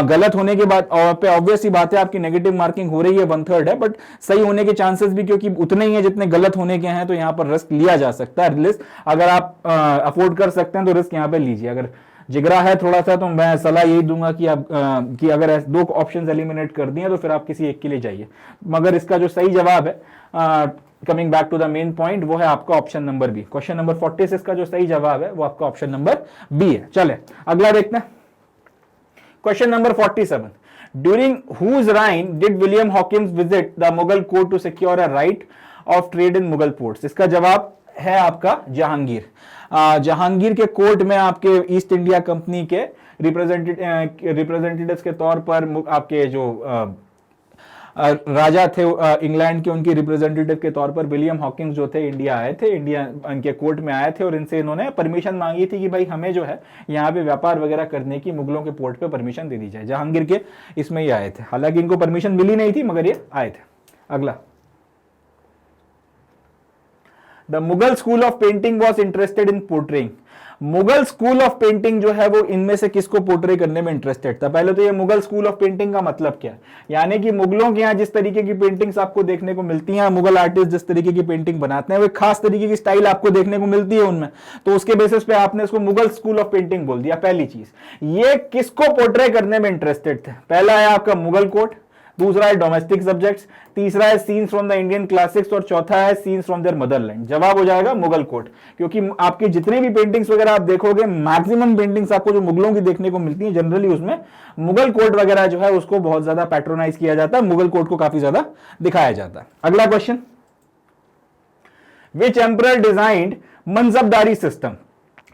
Speaker 1: गलत होने के बाद पे ऑब्वियस सी बात है आपकी नेगेटिव मार्किंग हो रही है 1/3 है, बट सही होने के चांसेस भी क्योंकि उतने ही है जितने गलत होने के हैं, तो यहाँ पर रिस्क लिया जा सकता है। रिस्क अगर आप अफोर्ड कर सकते हैं तो रिस्क यहाँ पे लीजिए। अगर जिगरा है थोड़ा सा तो मैं सलाह यही दूंगा कि आप कि अगर दो ऑप्शंस एलिमिनेट कर दिए तो फिर आप किसी एक के लिए जाइए। मगर इसका जो सही जवाब है, coming back to the main point, वो है आपका option number B. Question number 46 का जो सही जवाब है वो आपका ऑप्शन नंबर बी है। चले अगला देखते हैं, question number 47। During whose reign did William Hawkins visit the Mughal court to secure a right of trade in Mughal ports? इसका जवाब है आपका जहांगीर। जहांगीर के कोर्ट में आपके ईस्ट इंडिया कंपनी के रिप्रेजेंटेटिव्स के तौर पर आपके जो राजा थे इंग्लैंड के, उनके रिप्रेजेंटेटिव के तौर पर विलियम हॉकिंस जो थे इंडिया आए थे, इंडिया इनके कोर्ट में आए थे और इनसे इन्होंने परमिशन मांगी थी कि भाई हमें जो है यहाँ पे व्यापार वगैरह करने की मुगलों के पोर्ट पे परमिशन दे दी जाए। जहांगीर के इसमें ही आए थे, हालांकि इनको परमिशन मिली नहीं थी मगर ये आए थे। अगला, the Mughal school of painting was interested in portraying. Mughal school of painting जो है वो इनमें से किसको पोर्ट्रे करने में इंटरेस्टेड था? पहले तो ये मुगल स्कूल ऑफ पेंटिंग का मतलब क्या है, यानी कि मुगलों के यहाँ जिस तरीके की पेंटिंग्स आपको देखने को मिलती हैं, मुगल आर्टिस्ट जिस तरीके की पेंटिंग बनाते हैं, वो खास तरीके की स्टाइल आपको देखने को मिलती है उनमें, तो उसके बेसिस पे आपने इसको मुगल स्कूल ऑफ पेंटिंग बोल दिया। पहली चीज, ये किसको पोर्ट्रे करने में इंटरेस्टेड थे? पहला है आपका मुगल कोर्ट, दूसरा है डोमेस्टिक सब्जेक्ट्स, तीसरा है scenes from the Indian classics और चौथा है सीन्स फ्रॉम देयर मदरलैंड। जवाब हो जाएगा मुगल कोर्ट, क्योंकि आपकी जितनी भी पेंटिंग्स वगैरह आप देखोगे, मैक्सिमम पेंटिंग्स आपको जो मुगलों की देखने को मिलती है जनरली उसमें मुगल कोर्ट वगैरह जो है उसको बहुत ज्यादा पैट्रोनाइज किया जाता है, मुगल कोर्ट को काफी ज्यादा दिखाया जाता है। अगला क्वेश्चन, विच एम्परर डिजाइन्ड मनसबदारी सिस्टम?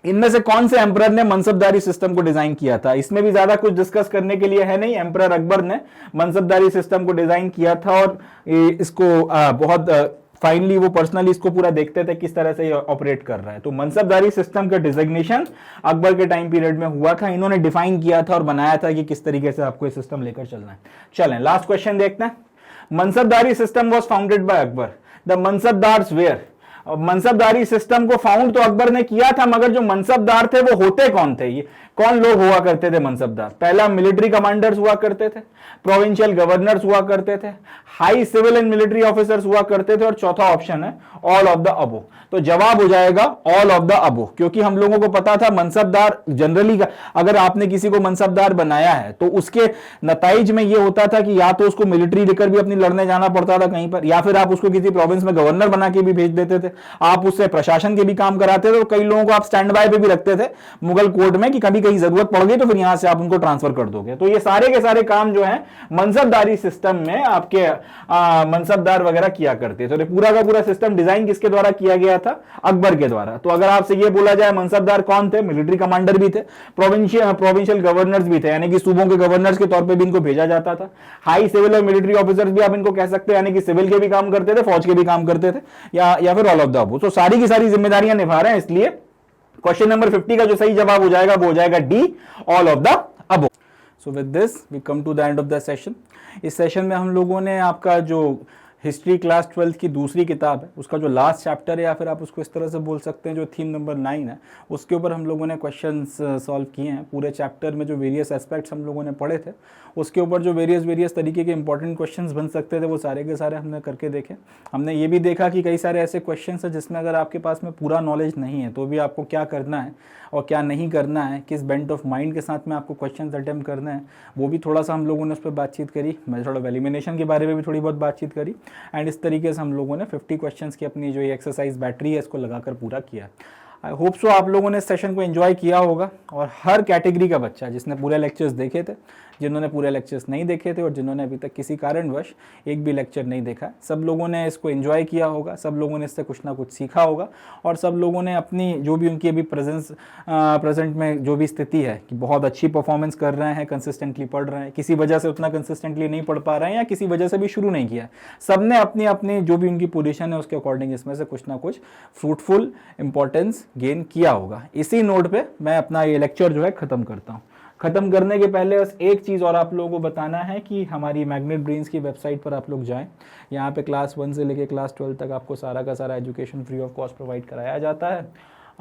Speaker 1: इनमें से कौन से एम्परर ने मनसबदारी सिस्टम को डिजाइन किया था? इसमें भी ज्यादा कुछ डिस्कस करने के लिए है नहीं। एम्परर अकबर ने मनसबदारी सिस्टम को डिजाइन किया था और इसको बहुत फाइनली वो पर्सनली इसको पूरा देखते थे किस तरह से ये ऑपरेट कर रहा है। तो मनसबदारी सिस्टम का डिजिग्नेशन अकबर के टाइम पीरियड में हुआ था, इन्होंने डिफाइन किया था और बनाया था कि किस तरीके से आपको ये सिस्टम लेकर चलना है। चलें लास्ट क्वेश्चन देखते हैं। Mansabdari system was founded by Akbar, the mansabdars were? Mansabdari system को फाउंड तो अकबर ने किया था, मगर जो मनसबदार थे वो होते कौन थे? ये कौन लोग हुआ करते थे मनसबदार? पहला मिलिट्री कमांडर्स हुआ करते थे, प्रोविंशियल गवर्नर्स हुआ करते थे, high civil and military officers हुआ करते थे और चौथा ऑप्शन है ऑल ऑफ द अबो। तो जवाब हो जाएगा ऑल ऑफ द अबो, क्योंकि हम लोगों को पता था मनसबदार जनरली अगर आपने किसी को मनसबदार बनाया है तो उसके नताइज में ये होता था कि या तो उसको मिलिट्री लेकर भी अपनी लड़ने जाना पड़ता था कहीं पर, या फिर आप उसको किसी प्रोविंस में गवर्नर बना के भी भेज देते थे, आप उससे प्रशासन के भी काम कराते थे और कई लोगों को आप स्टैंड बाय पे भी रखते थे मुगल कोर्ट में कि कभी कहीं जरूरत पड़ गई तो फिर यहां से आप उनको ट्रांसफर कर दोगे। तो ये सारे के सारे काम जो है मनसबदारी सिस्टम में आपके मनसबदार वगैरह किया करते थे। तो पूरा का पूरा सिस्टम डिजाइन किसके द्वारा किया गया था? अकबर के द्वारा। तो अगर आपसे ये बोला जाए मनसबदार कौन थे? मिलिट्री कमांडर भी थे, प्रोविंशियल गवर्नर्स भी थे, यानी कि सूबों के गवर्नर्स के तौर पर भी इनको भेजा जाता था, हाई सिविल और मिलिट्री ऑफिसर्स भी आप इनको कह सकते हैं, यानी कि सिविल के भी काम करते थे, फौज के भी काम करते थे, या फिर ऑल ऑफ द अबव। तो सारी की सारी जिम्मेदारियां निभा रहे हैं, इसलिए क्वेश्चन नंबर 50 का जो सही जवाब हो जाएगा वो हो जाएगा D, all of the above. So with this we come to the end of the session. इस सेशन में हम लोगों ने आपका जो हिस्ट्री क्लास 12th की दूसरी किताब है, उसका जो लास्ट चैप्टर है, या फिर आप उसको इस तरह से बोल सकते हैं जो थीम नंबर 9 है, उसके ऊपर हम लोगों ने क्वेश्चंस सॉल्व किए हैं। पूरे चैप्टर में जो वेरियस एस्पेक्ट्स हम लोगों ने पढ़े थे, उसके ऊपर जो वेरियस तरीके के इंपॉर्टेंट क्वेश्चंस बन सकते थे, वो सारे के सारे हमने करके देखे। हमने ये भी देखा कि कई सारे ऐसे क्वेश्चंस हैं जिसमें अगर आपके पास में पूरा नॉलेज नहीं है तो भी आपको क्या करना है और क्या नहीं करना है, किस बेंट ऑफ माइंड के साथ में आपको क्वेश्चंस अटेम्प्ट करना है, वो भी थोड़ा सा हम लोगों ने उस पर बातचीत करी। मेथड ऑफ एलिमिनेशन के बारे में भी थोड़ी बहुत बातचीत करी। एंड इस तरीके से हम लोगों ने 50 क्वेश्चंस की अपनी जो ये एक्सरसाइज बैटरी है इसको लगाकर पूरा किया। आई होप सो आप लोगों ने इस सेशन को एंजॉय किया होगा, और हर कैटेगरी का बच्चा जिसने पूरे लेक्चर्स देखे थे, जिन्होंने पूरे लेक्चर्स नहीं देखे थे, और जिन्होंने अभी तक किसी कारणवश एक भी लेक्चर नहीं देखा, सब लोगों ने इसको एंजॉय किया होगा, सब लोगों ने इससे कुछ ना कुछ सीखा होगा, और सब लोगों ने अपनी जो भी उनकी अभी प्रेजेंट में जो भी स्थिति है कि बहुत अच्छी परफॉर्मेंस कर रहे हैं, कंसिस्टेंटली पढ़ रहे हैं, किसी वजह से उतना कंसिस्टेंटली नहीं पढ़ पा रहे हैं या किसी वजह से भी शुरू नहीं किया, सब ने अपनी अपनी जो भी उनकी पोजीशन है उसके अकॉर्डिंग इसमें से कुछ ना कुछ फ्रूटफुल इंपॉर्टेंस गेन किया होगा। इसी नोट पे मैं अपना ये लेक्चर जो है ख़त्म करता हूँ। ख़त्म करने के पहले बस एक चीज़ और आप लोगों को बताना है कि हमारी मैग्नेट ब्रेन्स की वेबसाइट पर आप लोग जाएं। यहाँ पे क्लास 1 से लेके क्लास 12 तक आपको सारा का सारा education free of cost provide कराया जाता है।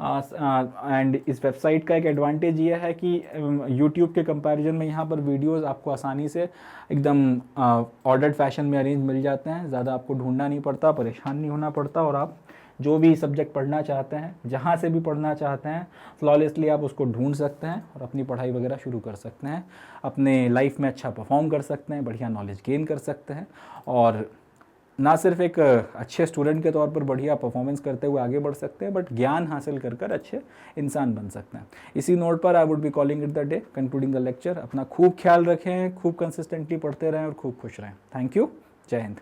Speaker 1: एंड इस वेबसाइट का एक एडवांटेज ये है कि यूट्यूब के कंपैरिजन में यहाँ पर वीडियोस आपको आसानी से एकदम ऑर्डर्ड फैशन में अरेंज मिल जाते हैं। ज़्यादा आपको ढूंढना नहीं पड़ता, परेशान नहीं होना पड़ता, और आप जो भी सब्जेक्ट पढ़ना चाहते हैं, जहाँ से भी पढ़ना चाहते हैं, फ्लॉलेसली आप उसको ढूंढ सकते हैं और अपनी पढ़ाई वगैरह शुरू कर सकते हैं, अपने लाइफ में अच्छा परफॉर्म कर सकते हैं, बढ़िया नॉलेज गेन कर सकते हैं, और ना सिर्फ एक अच्छे स्टूडेंट के तौर पर बढ़िया परफॉर्मेंस करते हुए आगे बढ़ सकते हैं, बट ज्ञान हासिल कर कर अच्छे इंसान बन सकते हैं। इसी नोट पर I would be calling it the day, concluding the lecture. अपना खूब ख्याल रखें, खूब कंसिस्टेंटली पढ़ते रहें और खूब खुश रहें। Thank you. जय हिंद।